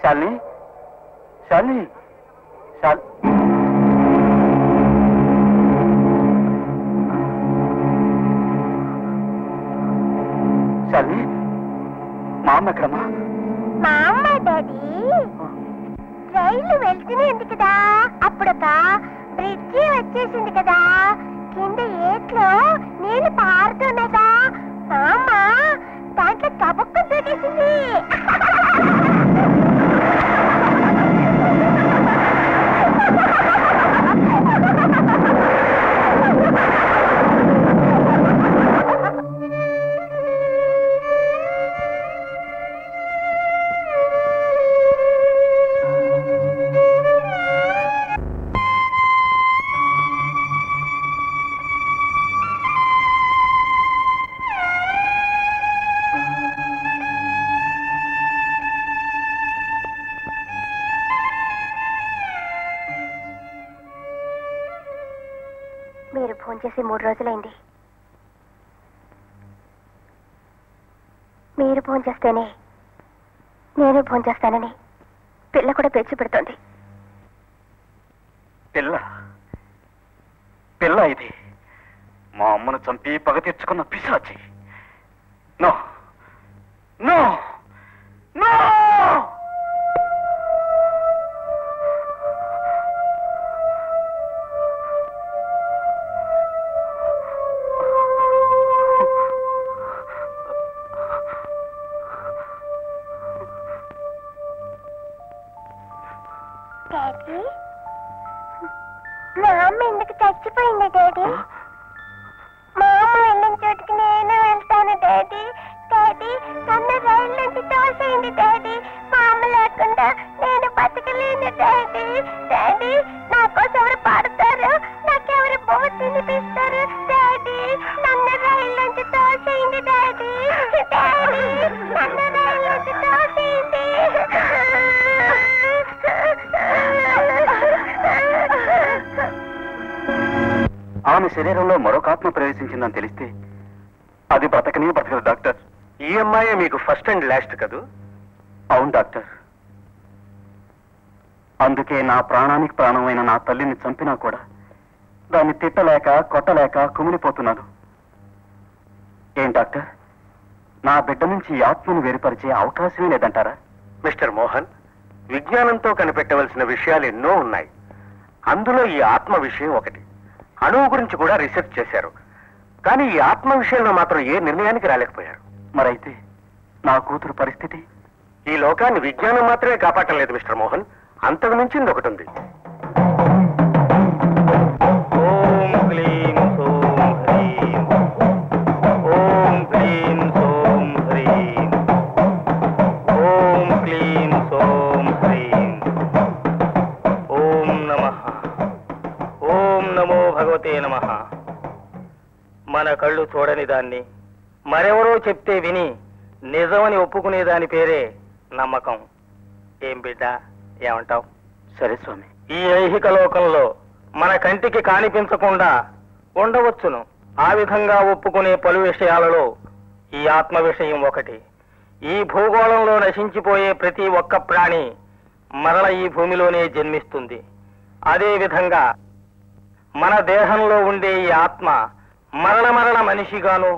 శాలిని శాలిని శాలిని మా అమ్మ ఎక్కడమ్మా? మా అమ్మ డాడీ రైలు వెళ్తుంది కదా, అప్పుడొక బ్రిడ్జి వచ్చేసింది కదా, కింద ఏట్లో నీళ్లు పారుతున్నదా, మా అమ్మ దాంట్లో తబక్కు దూకేసింది. మీరు ఫోన్ చేసి 3 రోజులైంది. మీరు ఫోన్ చేస్తేనే నేను ఫోన్ చేస్తానని పిల్ల కూడా పేర్చి పెడుతోంది. పిల్ల ఇది మా అమ్మను చంపి పగ తీర్చుకున్న పిశాచి. No no no! డాడీ, మా అమ్మ ఎందుకు చచ్చిపోయింది డాడీ? మా అమ్మ వెళ్ళిన చోటుకి నేను వెళ్తాను డాడీ. డాడీ, నన్ను రైలు నుంచి తోసేయండి డాడీ. మా అమ్మ లేకుండా నేను బతకలేను డాడీ. డాడీ, నా కోసం ఎవరు పాడతారు, నాకెవరు బొమ్మ తినిపిస్తారు డాడీ. నన్ను రైలు నుంచి తోసేయండి డాడీ. డాడీ, నన్ను రైలు నుంచి తోసేయండి. ఆమె శరీరంలో మరొక ఆత్మ ప్రవేశించిందని తెలిస్తే అది బ్రతకనే బ్రతకదు డాక్టర్. ఈ అమ్మాయి మీకు ఫస్ట్ అండ్ లాస్ట్ కదూ? అవును డాక్టర్. అందుకే నా ప్రాణానికి ప్రాణమైన నా తల్లిని చంపినా కూడా దాన్ని తిట్టలేక కొట్టలేక కుమిలిపోతున్నాను. ఏం డాక్టర్, నా బిడ్డ నుంచి ఈ ఆత్మను వేరుపరిచే అవకాశమే లేదంటారా? మిస్టర్ మోహన్, విజ్ఞానంతో కనిపెట్టవలసిన విషయాలు ఎన్నో ఉన్నాయి. అందులో ఈ ఆత్మ విషయం ఒకటి. అణువు గురించి కూడా రీసెర్చ్ చేశారు, కానీ ఈ ఆత్మ విషయంలో మాత్రం ఏ నిర్ణయానికి రాలేకపోయారు. మరైతే నా కూతురు పరిస్థితి? ఈ లోకాన్ని విజ్ఞానం మాత్రమే కాపాడటం లేదు మిస్టర్ మోహన్, అంతకు మించింది ఒకటి ఉంది. ఓం క్లీం సోం హ్రీం. ఓం క్లీం సోం హ్రీం. ఓం క్లీం సోం హ్రీం. ఓం నమః. ఓం నమో భగవతే నమః. మన కళ్ళు చూడని దాన్ని మరెవరో చెప్తే విని నిజమని ఒప్పుకునే దాని పేరే నమ్మకం. ఏం బిడ్డ, ఏమంటావు? సరే స్వామి. ఈ ఐహిక లోకంలో మన కంటికి కానిపించకుండా ఉండవచ్చును. ఆ విధంగా ఒప్పుకునే పలు విషయాలలో ఈ ఆత్మ విషయం ఒకటి. ఈ భూగోళంలో నశించిపోయే ప్రతి ఒక్క ప్రాణి మరల ఈ భూమిలోనే జన్మిస్తుంది. అదే విధంగా మన దేహంలో ఉండే ఈ ఆత్మ మరల మనిషిగాను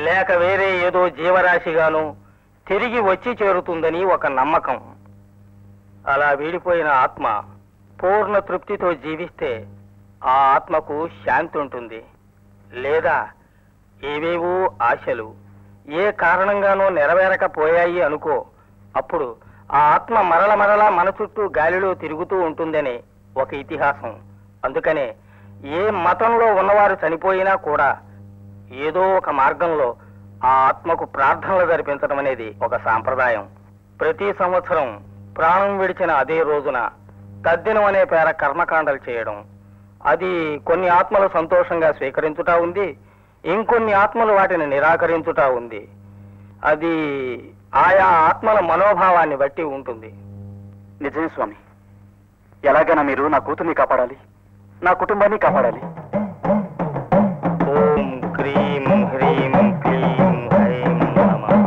లేక వేరే ఏదో జీవరాశిగాను తిరిగి వచ్చి చేరుతుందని ఒక నమ్మకం. అలా వీడిపోయిన ఆత్మ పూర్ణ తృప్తితో జీవిస్తే ఆ ఆత్మకు శాంతి ఉంటుంది. లేదా ఏవేవో ఆశలు ఏ కారణంగానో నెరవేరకపోయాయి అనుకో, అప్పుడు ఆ ఆత్మ మరల మన చుట్టూ గాలిలో తిరుగుతూ ఉంటుందనే ఒక ఇతిహాసం. అందుకనే ఏ మతంలో ఉన్నవారు చనిపోయినా కూడా ఏదో ఒక మార్గంలో ఆ ఆత్మకు ప్రార్థనలు జరిపించడం అనేది ఒక సాంప్రదాయం. ప్రతి సంవత్సరం ప్రాణం విడిచిన అదే రోజున తద్దినం అనే పేర కర్మకాండలు చేయడం. అది కొన్ని ఆత్మలు సంతోషంగా స్వీకరించుటా ఉంది, ఇంకొన్ని ఆత్మలు వాటిని నిరాకరించుటా ఉంది. అది ఆయా ఆత్మల మనోభావాన్ని బట్టి ఉంటుంది. నిజమే స్వామి. ఎలాగైనా మీరు నా కూతుర్ని కాపాడాలి, నా కుటుంబాన్ని కాపాడాలి. ఓం క్రీం హ్రీం క్లీం ఐం నమః.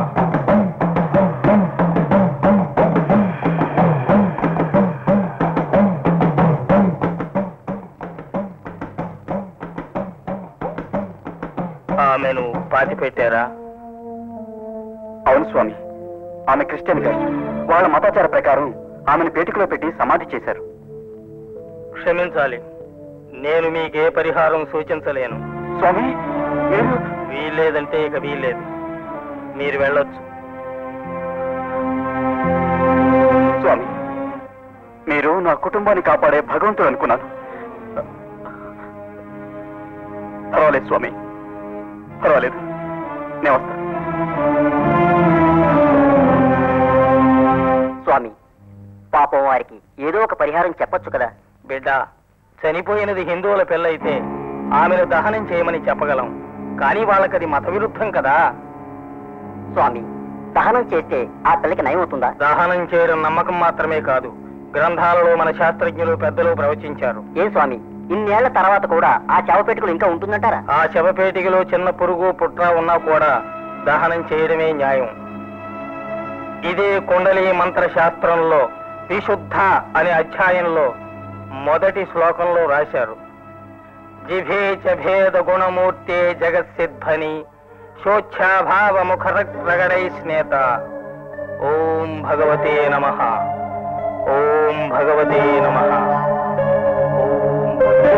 అవును స్వామి, ఆమె క్రిస్టియన్ గారు. వాళ్ళ మతాచార ప్రకారం ఆమెను పేటికలో పెట్టి సమాధి చేశారు. క్షమించాలి, నేను మీకే పరిహారం సూచించలేను. స్వామి, మీరు వీల్లేదంటే ఇక వీల్లేదు, మీరు వెళ్ళొచ్చు. స్వామి, మీరు నా కుటుంబాన్ని కాపాడే భగవంతుడు అనుకున్నాను. పర్వాలేదు స్వామి, పర్వాలేదు, నేను వస్తాను. స్వామి, పాపం వారికి ఏదో ఒక పరిహారం చెప్పొచ్చు కదా. బిడ్డ, చనిపోయినది హిందువుల పెళ్ళైతే ఆమెను దహనం చేయమని చెప్పగలం, కానీ వాళ్ళకది మత విరుద్ధం కదా. స్వామి, దహనం చేస్తే ఆ పిల్లకి నయమవుతుందా? దహనం చేయడం నమ్మకం మాత్రమే కాదు, గ్రంథాలలో మన శాస్త్రజ్ఞులు పెద్దలు ప్రవచించారు. ఏం స్వామి, ఇన్నేళ్ల తర్వాత కూడా ఆ శవపేటికలు ఇంకా ఉంటుందంటారా? ఆ శవపేటికలో చిన్న పురుగు పుట్ర ఉన్నా కూడా దహనం చేయడమే న్యాయం. ఇదే కుండలి మంత్ర శాస్త్రంలో విశుద్ధ అనే అధ్యాయంలో మొదటి శ్లోకంలో రాశారు. జిభే చ భేద గుణమూర్తే జగత్సిద్ధని శోచ్ఛాభావ ముఖరగడై స్నేత. ఓం భగవతే నమః. ఓం భగవతే నమః. ఓం భగవతే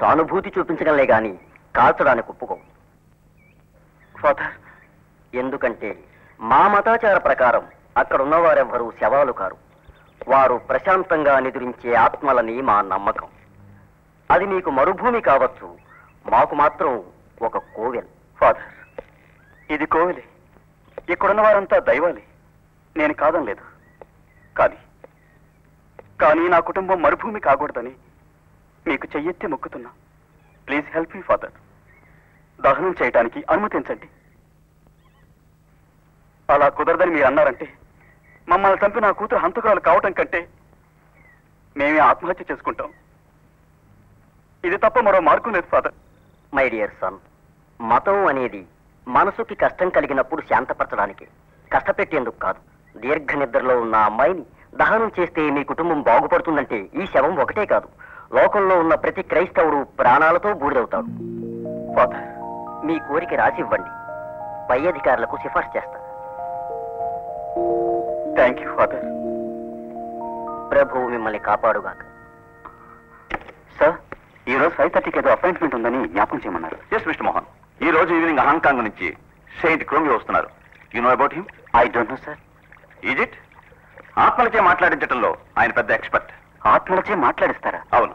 సానుభూతి చూపించగలే గాని కాల్చడానికి ఒప్పుకో. ఫాదర్, ఎందుకంటే మా మతాచార ప్రకారం అక్కడున్న వారెవ్వరూ శవాలు కారు. వారు ప్రశాంతంగా నిద్రించే ఆత్మలని మా నమ్మకం. అది మీకు మరుభూమి కావచ్చు, మాకు మాత్రం ఒక కోవెల్. ఫాదర్, ఇది కోవిలే. ఇక్కడున్న వారంతా దైవాలే, నేను కాదనలేదు. కానీ నా కుటుంబం మరుభూమి కాకూడదని మీకు చెయ్యెత్తి మొక్కుతున్నా. Please help me father. దహనం చేయటానికి అనుమతించండి. అలా కుదరదని మీరు అన్నారంటే మమ్మల్ని చంపి నా కూతురు హంతకురాలు కావటం కంటే మేమే ఆత్మహత్య చేసుకుంటాం. ఇది తప్ప మరో మార్గం లేదు ఫాదర్. మై డియర్ సన్, మతం అనేది మనసుకి కష్టం కలిగినప్పుడు శాంతపరచడానికి, కష్టపెట్టేందుకు కాదు. దీర్ఘ నిద్రలో ఉన్న అమ్మాయిని దహనం చేస్తే మీ కుటుంబం బాగుపడుతుందంటే ఈ శవం ఒకటే కాదు, లోకంలో ఉన్న ప్రతి క్రైస్తవుడు ప్రాణాలతో బూడిదవుతాడు. ఫాదర్, మీ కోరిక రాసి ఇవ్వండి, పై అధికారులకు సిఫార్సు చేస్తా. Thank you father. ప్రభువు మిమ్మల్ని కాపాడుగాక. సార్, ఈ రోజు 5:30కి ఏదో అపాయింట్మెంట్ ఉందని జ్ఞాపకం చేయమన్నారు. ఎస్ మిస్టర్ మోహన్, ఈ రోజు ఈవినింగ్ హాంకాంగ్ నుంచి సెయింట్ క్రోమియో వస్తున్నారు. You know about him? I don't know sir. Is it? ఆత్మలచే మాట్లాడించడంలో ఆయన పెద్ద ఎక్స్పర్ట్. ఆత్మలచే మాట్లాడిస్తారా? అవును.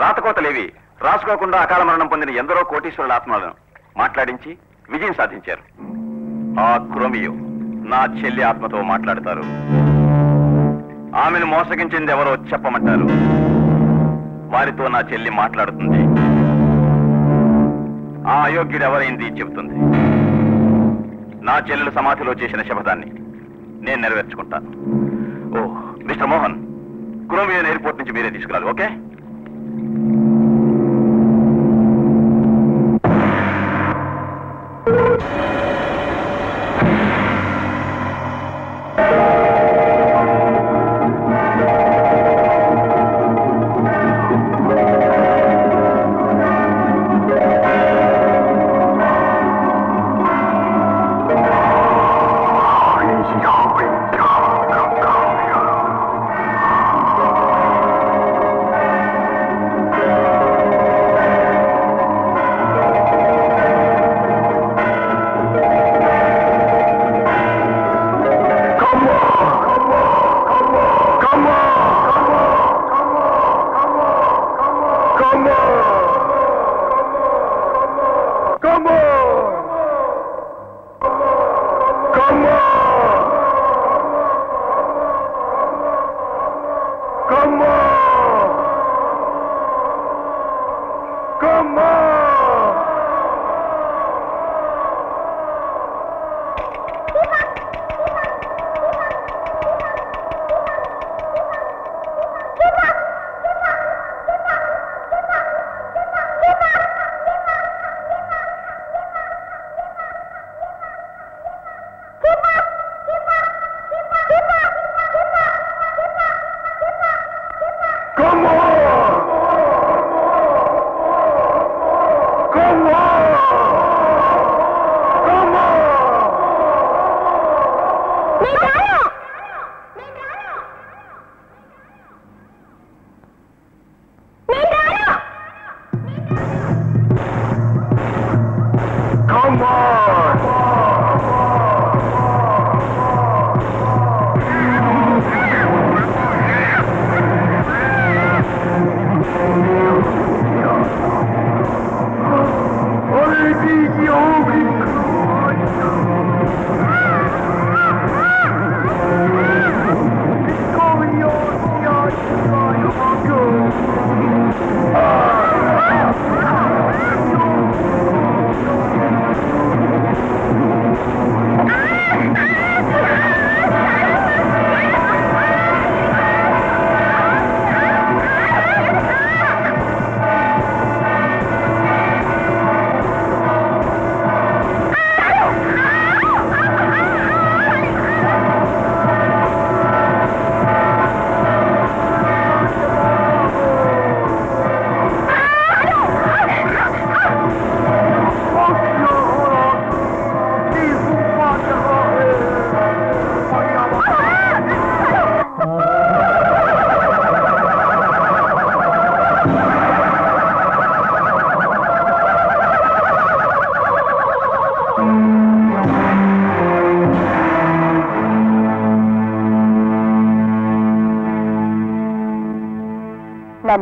రాతకోతలేవి రాసుకోకుండా అకాల మరణం పొందిన ఎందరో కోటీశ్వరుల ఆత్మలను మాట్లాడించి విజయం సాధించారు. ఆ క్రోమియో నా చెల్లి ఆత్మతో మాట్లాడతారు. ఆమెను మోసగించింది ఎవరో చెప్పమంటారు. వారితో నా చెల్లి మాట్లాడుతుంది. ఆ అయోగ్యుడు ఎవరైంది చెబుతుంది. నా చెల్లెలు సమాధిలో చేసిన శపథాన్ని నేను నెరవేర్చుకుంటాను. ఓ మిస్టర్ మోహన్, క్రోమియోని ఎయిర్పోర్ట్ నుంచి మీరే తీసుకురాలి. ఓకే?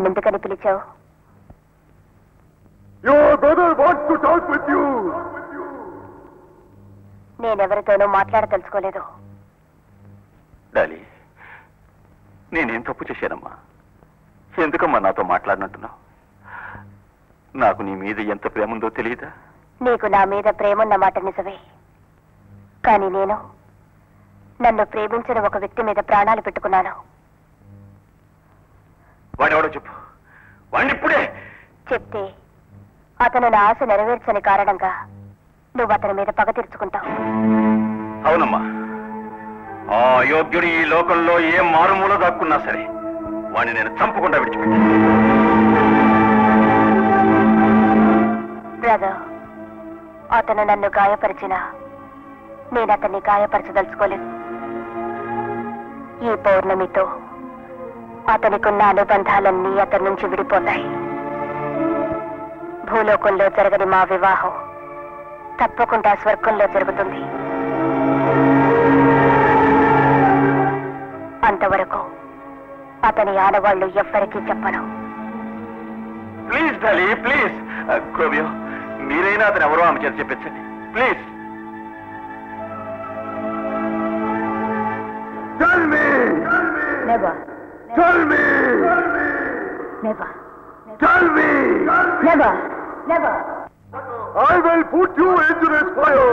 నన్నెందుకని పిలిచావు? నేనెవరితోనూ మాట్లాడదలుచుకోలేదు. డాలీ, నేనేం తప్పు చేశానమ్మా? ఎందుకమ్మా నాతో మాట్లాడినట్టున్నావు? నాకు నీ మీద ఎంత ప్రేమ ఉందో తెలియదా? నీకు నా మీద ప్రేమన్న మాట నిజమే, కానీ నేను నన్ను ప్రేమించిన ఒక వ్యక్తి మీద ప్రాణాలు పెట్టుకున్నాను. వాడెవడో చెప్పు, వాడిని ఇప్పుడే చెప్తే అతను నా ఆశ నెరవేర్చని కారణంగా నువ్వు అతని మీద పగ తీర్చుకుంటావు. అవునమ్మా, ఆ యోగ్యుడు ఈ లోకంలో ఏ మారుమూల దాక్కున్నా సరే వాడిని నేను చంపకుండా విడిచిపెట్టాను. బ్రదర్, అతను నన్ను గాయపరిచినా నేను అతన్ని గాయపరచదలుచుకోలేదు. ఈ పౌర్ణమితో అతనికున్న అనుబంధాలన్నీ అతని నుంచి విడిపోతాయి. భూలోకంలో జరగని మా వివాహం తప్పకుండా స్వర్గంలో జరుగుతుంది. అంతవరకు అతని ఆడవాళ్లు ఎవ్వరికీ చెప్పను. Please Dolly, please. క్రోమియో, మీరైనా అతను ఎవరో ఆమె చేత చెప్పించండి please. Never. Tell me. Never. Tell me. Never. Never. I will put you into this fire.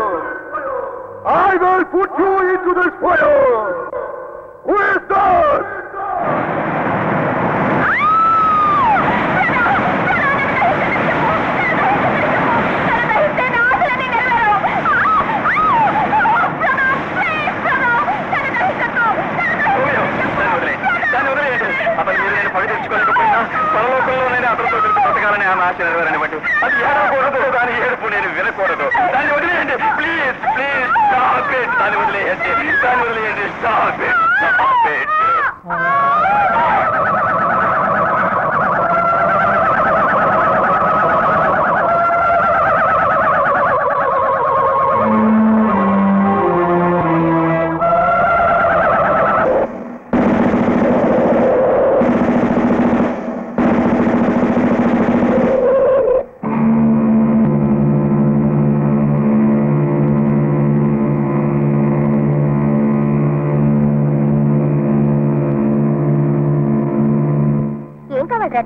I will put you into this fire. Who is that? అతను మీరు నేను పగ తెచ్చుకోలేకపోయినా పరలోకంలోనైనా అతనితో కలిసి బ్రతకాలని ఆమె ఆశ నెరవేరనివ్వండి. అది ఏడకూడదు, దాని ఏడుపు నేను వినకూడదు. దాన్ని వదిలేయండి ప్లీజ్, ప్లీజ్ స్టాప్ ఇట్. దాన్ని వదిలేయండి, దాన్ని వదిలేయండి. Stop it, stop it.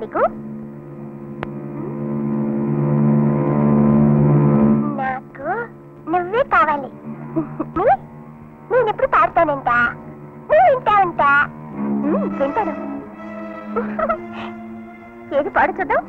నీకు నాకు నువ్వే కావాలి. నేనెప్పుడు పాడతానంట, నువ్వు వింటా ఉంటా. వింటాను. ఏది పాడు చూద్దాం.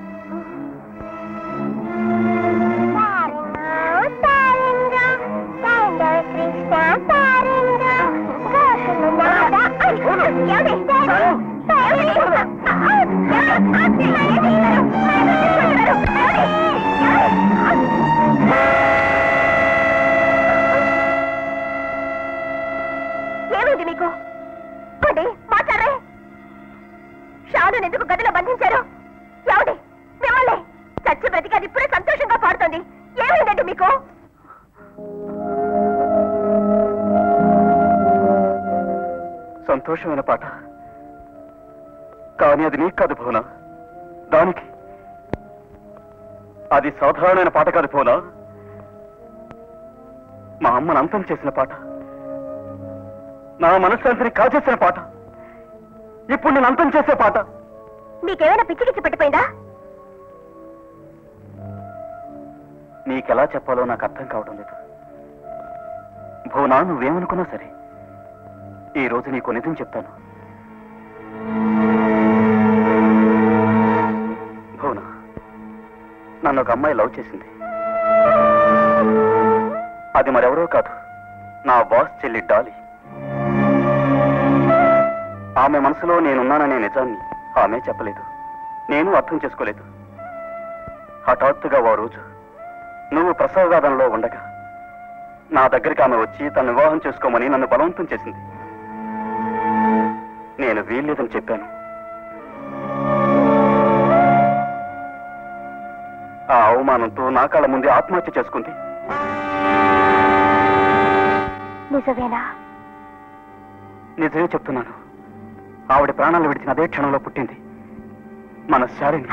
ఏమైంది మీకు? మాట్లాడే షాను ఎందుకు గదిలో బంధించారు? ఎవడి మిమ్మల్ని? చచ్చి బ్రతికి అది ఇప్పుడే సంతోషంగా పాడుతుంది. ఏమైందండి మీకు? సంతోషమైన పాట, కానీ అది నీకు కాదు భువన. దానికి అది సాధారణమైన పాట కాదు భువన. మా అమ్మను అంతం చేసిన పాట, నా మనశ్శాంతిని కాజేసిన పాట, ఇప్పుడు నేను అంతం చేసే పాట. మీకేమైనా పిచ్చికిచ్చి పెట్టిపోయిందా? నీకెలా చెప్పాలో నాకు అర్థం కావడం లేదు భువనా. నువ్వేమనుకున్నా సరే ఈ రోజు నీకు నిజం చెప్తాను. భువనా, నన్ను ఒక అమ్మాయి లవ్ చేసింది. అది మరెవరో కాదు, నా బాస్ చెల్లి డాలీ. ఆమె మనసులో నేనున్నాననే నిజాన్ని ఆమె చెప్పలేదు, నేను అర్థం చేసుకోలేదు. హఠాత్తుగా ఓ రోజు నువ్వు ప్రసవవేదనలో ఉండగా నా దగ్గరికి ఆమె వచ్చి తను వివాహం చేసుకోమని నన్ను బలవంతం చేసింది. నేను వీల్లేదని చెప్పాను. ఆ అవమానంతో నా కళ్ళ ముందే ఆత్మహత్య చేసుకుంది. నిజమేనా? నిజమే చెప్తున్నాను. ఆవిడ ప్రాణాలు విడిచిన అదే క్షణంలో పుట్టింది మన శాలిని.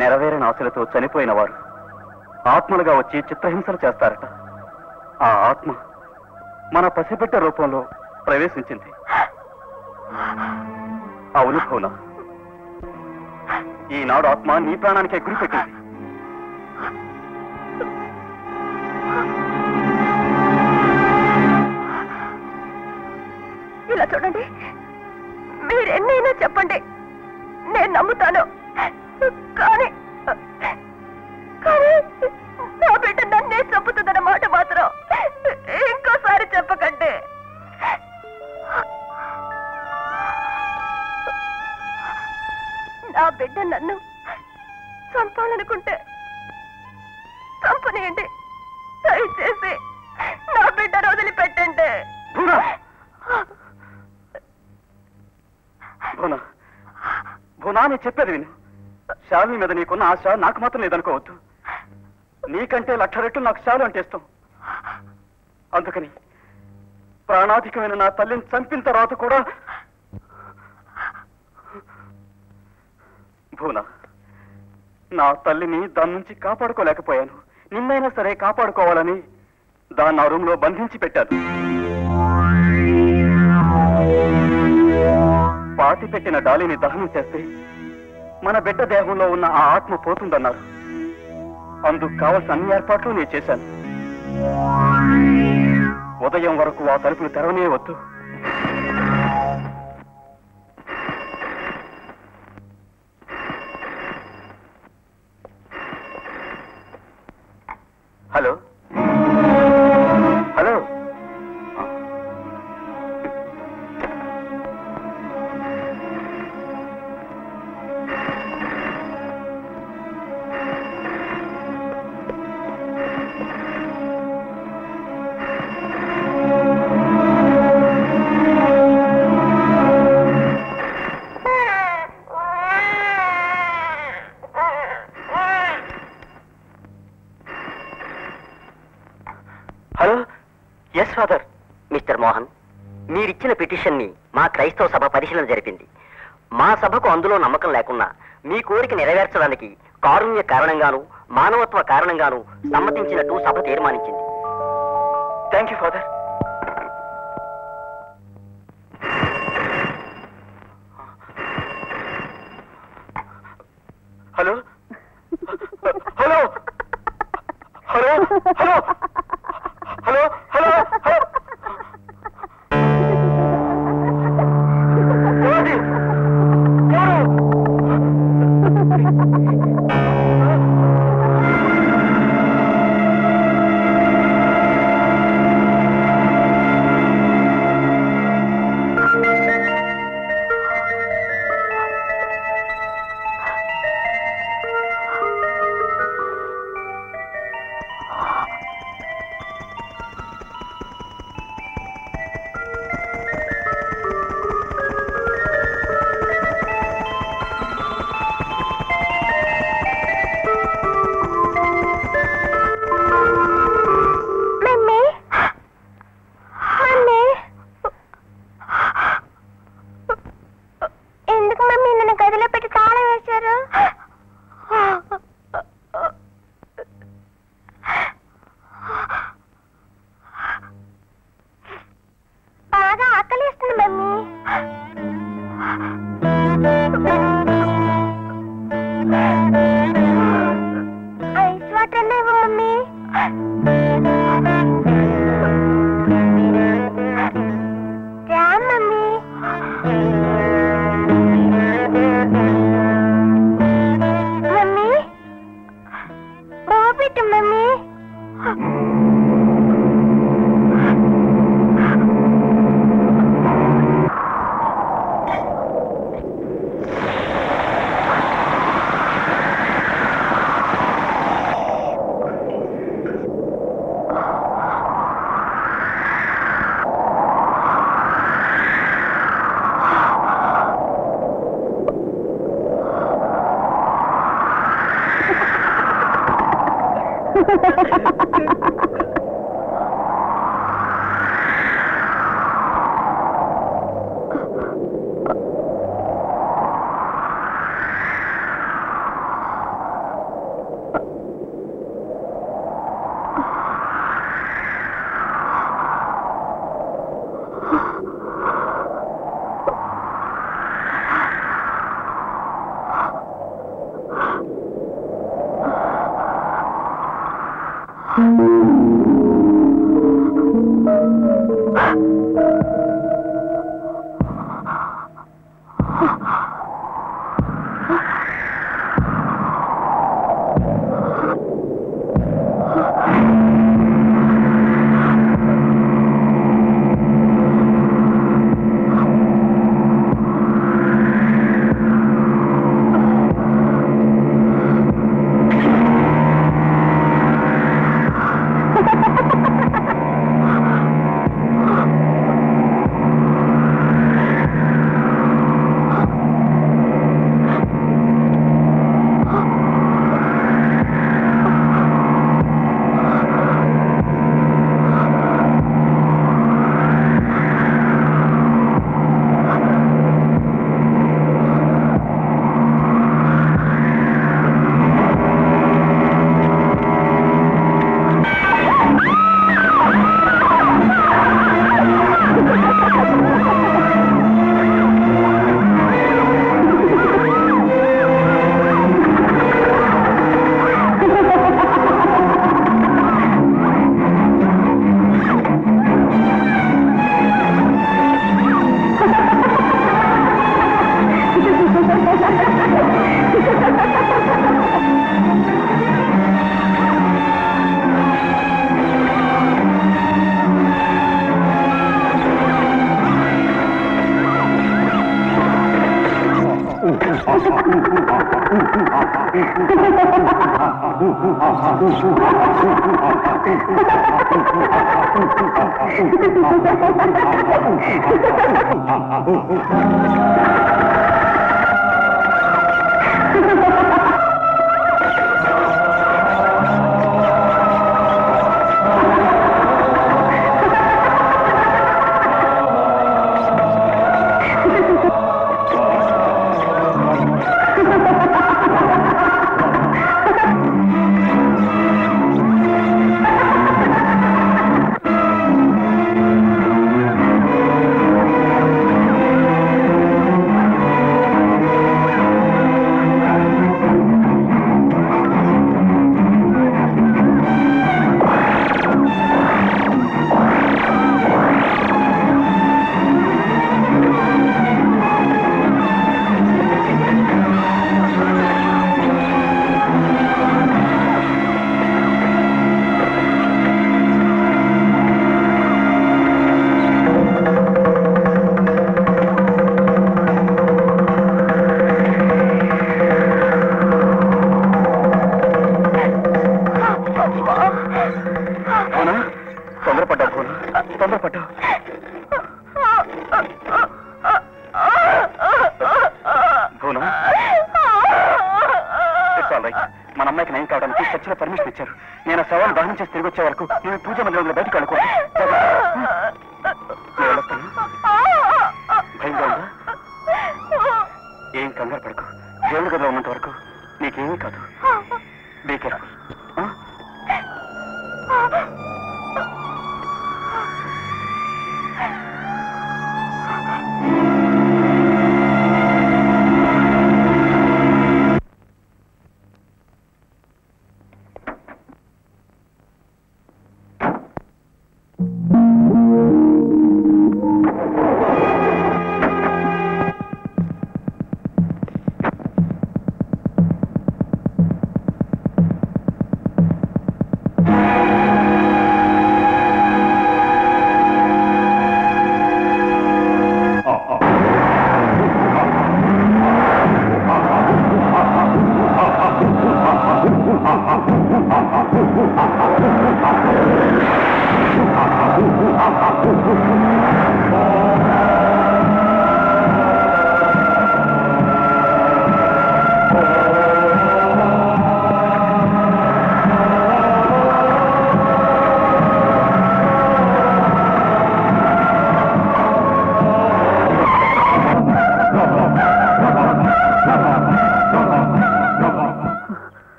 నెరవేరని ఆశలతో చనిపోయిన వారు ఆత్మలుగా వచ్చి చిత్రహింసలు చేస్తారట. ఆ ఆత్మ మన పసిబిడ్డ రూపంలో ప్రవేశించింది. అవును భువన, ఈనాడు ఆత్మ నీ ప్రాణానికే గురిపెట్టింది. ఇలా చూడండి, మీరెన్నైనా చెప్పండి, నేను నమ్ముతాను. కానీ నా బిడ్డ నన్నే చంపుతుందన్న మాట మాత్రం ఇంకోసారి చెప్పకండి. నా బిడ్డ నన్ను చంపాలనుకుంటే చంపనీయండి. దయచేసి నా బిడ్డను వదిలిపెట్టండి. భువనా, నేను చెప్పేది విను. శాలిని మీద నీకున్న ఆశ నాకు మాత్రం లేదనుకోవద్దు. నీకంటే 1,00,000 రెట్లు నాకు శాలు అంటే ఇష్టం. అందుకని ప్రాణాధికమైన నా తల్లిని చంపిన తర్వాత కూడా భువన, నా తల్లిని దాని నుంచి కాపాడుకోలేకపోయాను. నిన్నైనా సరే కాపాడుకోవాలని దాన్ని ఆ రూమ్ లో బంధించి పెట్టాను. పాతి పెట్టిన డాలిని దహనం చేస్తే మన బిడ్డ దేహంలో ఉన్న ఆ ఆత్మ పోతుందన్నారు. అందుకు కావలసిన అన్ని ఏర్పాట్లు నేను చేశాను. ఉదయం వరకు ఆ తలుపులు తెరవనే వద్దు. Hello hello, hello. Yes father. Mister Mohan, మీరిచ్చిన పిటిషన్ ని మా క్రైస్తవ సభ పరిశీలన జరిపింది. మా సభకు అందులో నమ్మకం లేకున్నా మీ కోరిక నెరవేర్చడానికి కారుణ్య కారణంగాను మానవత్వ కారణంగాను సమ్మతించినట్టు సభ తీర్మానించింది. Thank you father. Hello hello hello hello hello hello hello, ఎవరు?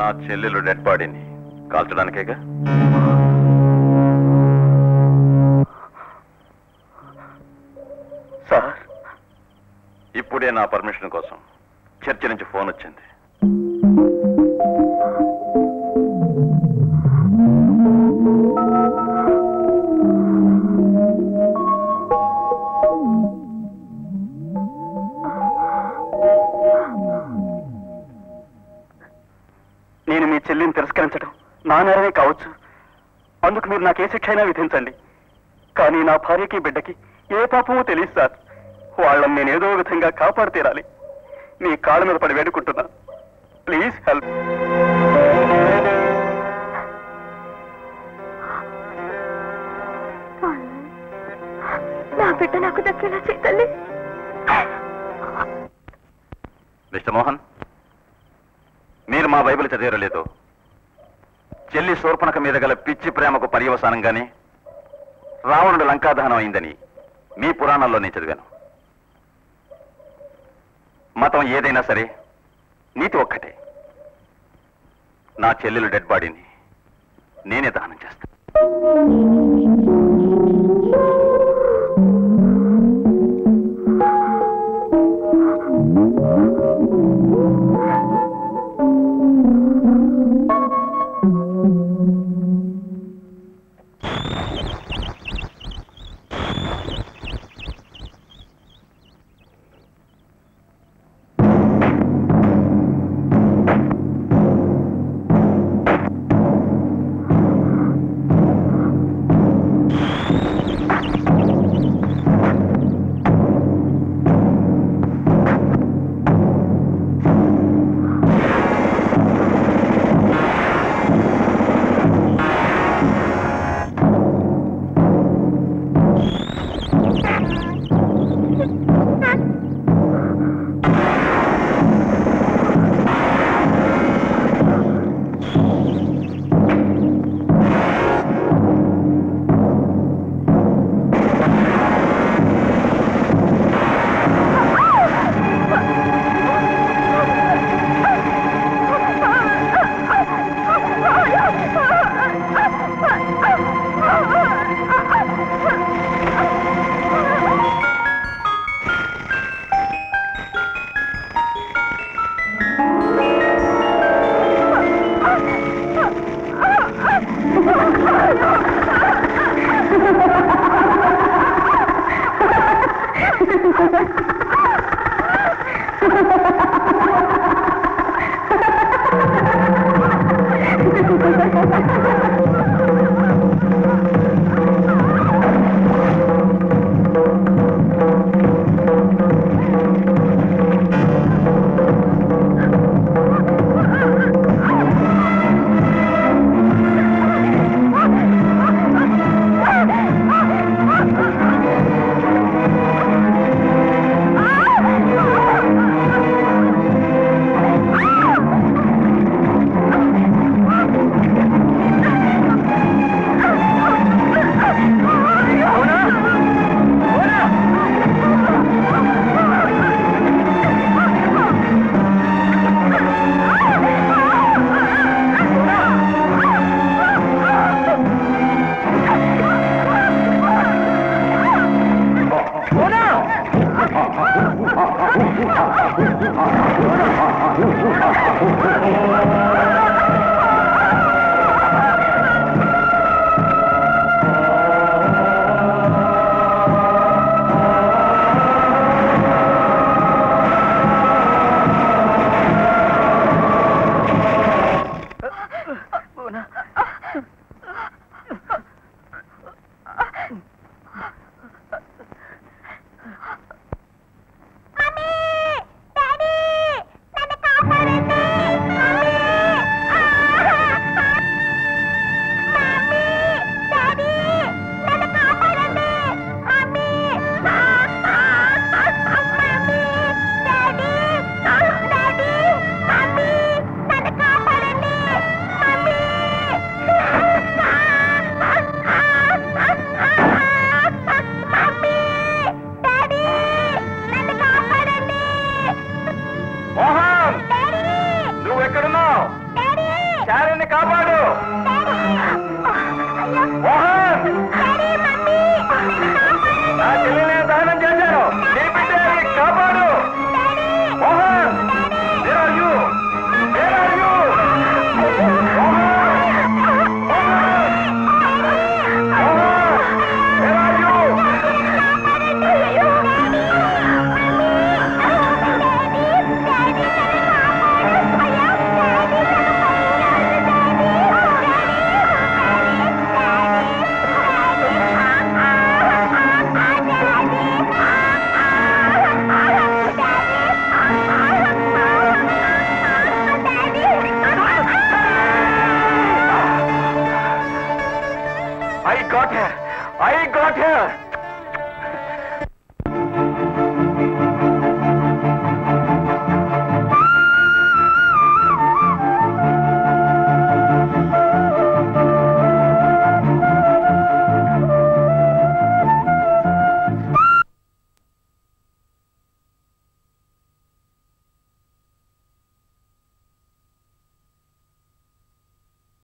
నా చెల్లెలు డెడ్ బాడీని కాల్చడానికేగా? సార్, ఇప్పుడే నా పర్మిషన్ కోసం చర్చి నుంచి ఫోన్ వచ్చింది. నేను మీ చెల్లిని తిరస్కరించడం నా నేరమే కావచ్చు. అందుకు మీరు నాకు ఏ శిక్ష అయినా విధించండి. కానీ నా భార్యకి బిడ్డకి ఏ పాపమో తెలియదు సార్. వాళ్ళని నేను ఏదో విధంగా కాపాడు తీరాలి. మీ కాళ్ళ మీద పడి వేడుకుంటున్నా. Please help. నా బిడ్డ నాకు దక్కేలా చేయాలి. మిస్టర్ మోహన్, మీరు మా బైబిల్ చదివారో లేదో, చెల్లి శూర్పణఖ మీద గల పిచ్చి ప్రేమకు పర్యవసానంగానే రావణుడు లంకాదహనం అయిందని మీ పురాణాల్లో నేను చదివాను. మతం ఏదైనా సరే నీతి ఒక్కటే. నా చెల్లెలు డెడ్ బాడీని నేనే దహనం చేస్తాను. కాపాడు.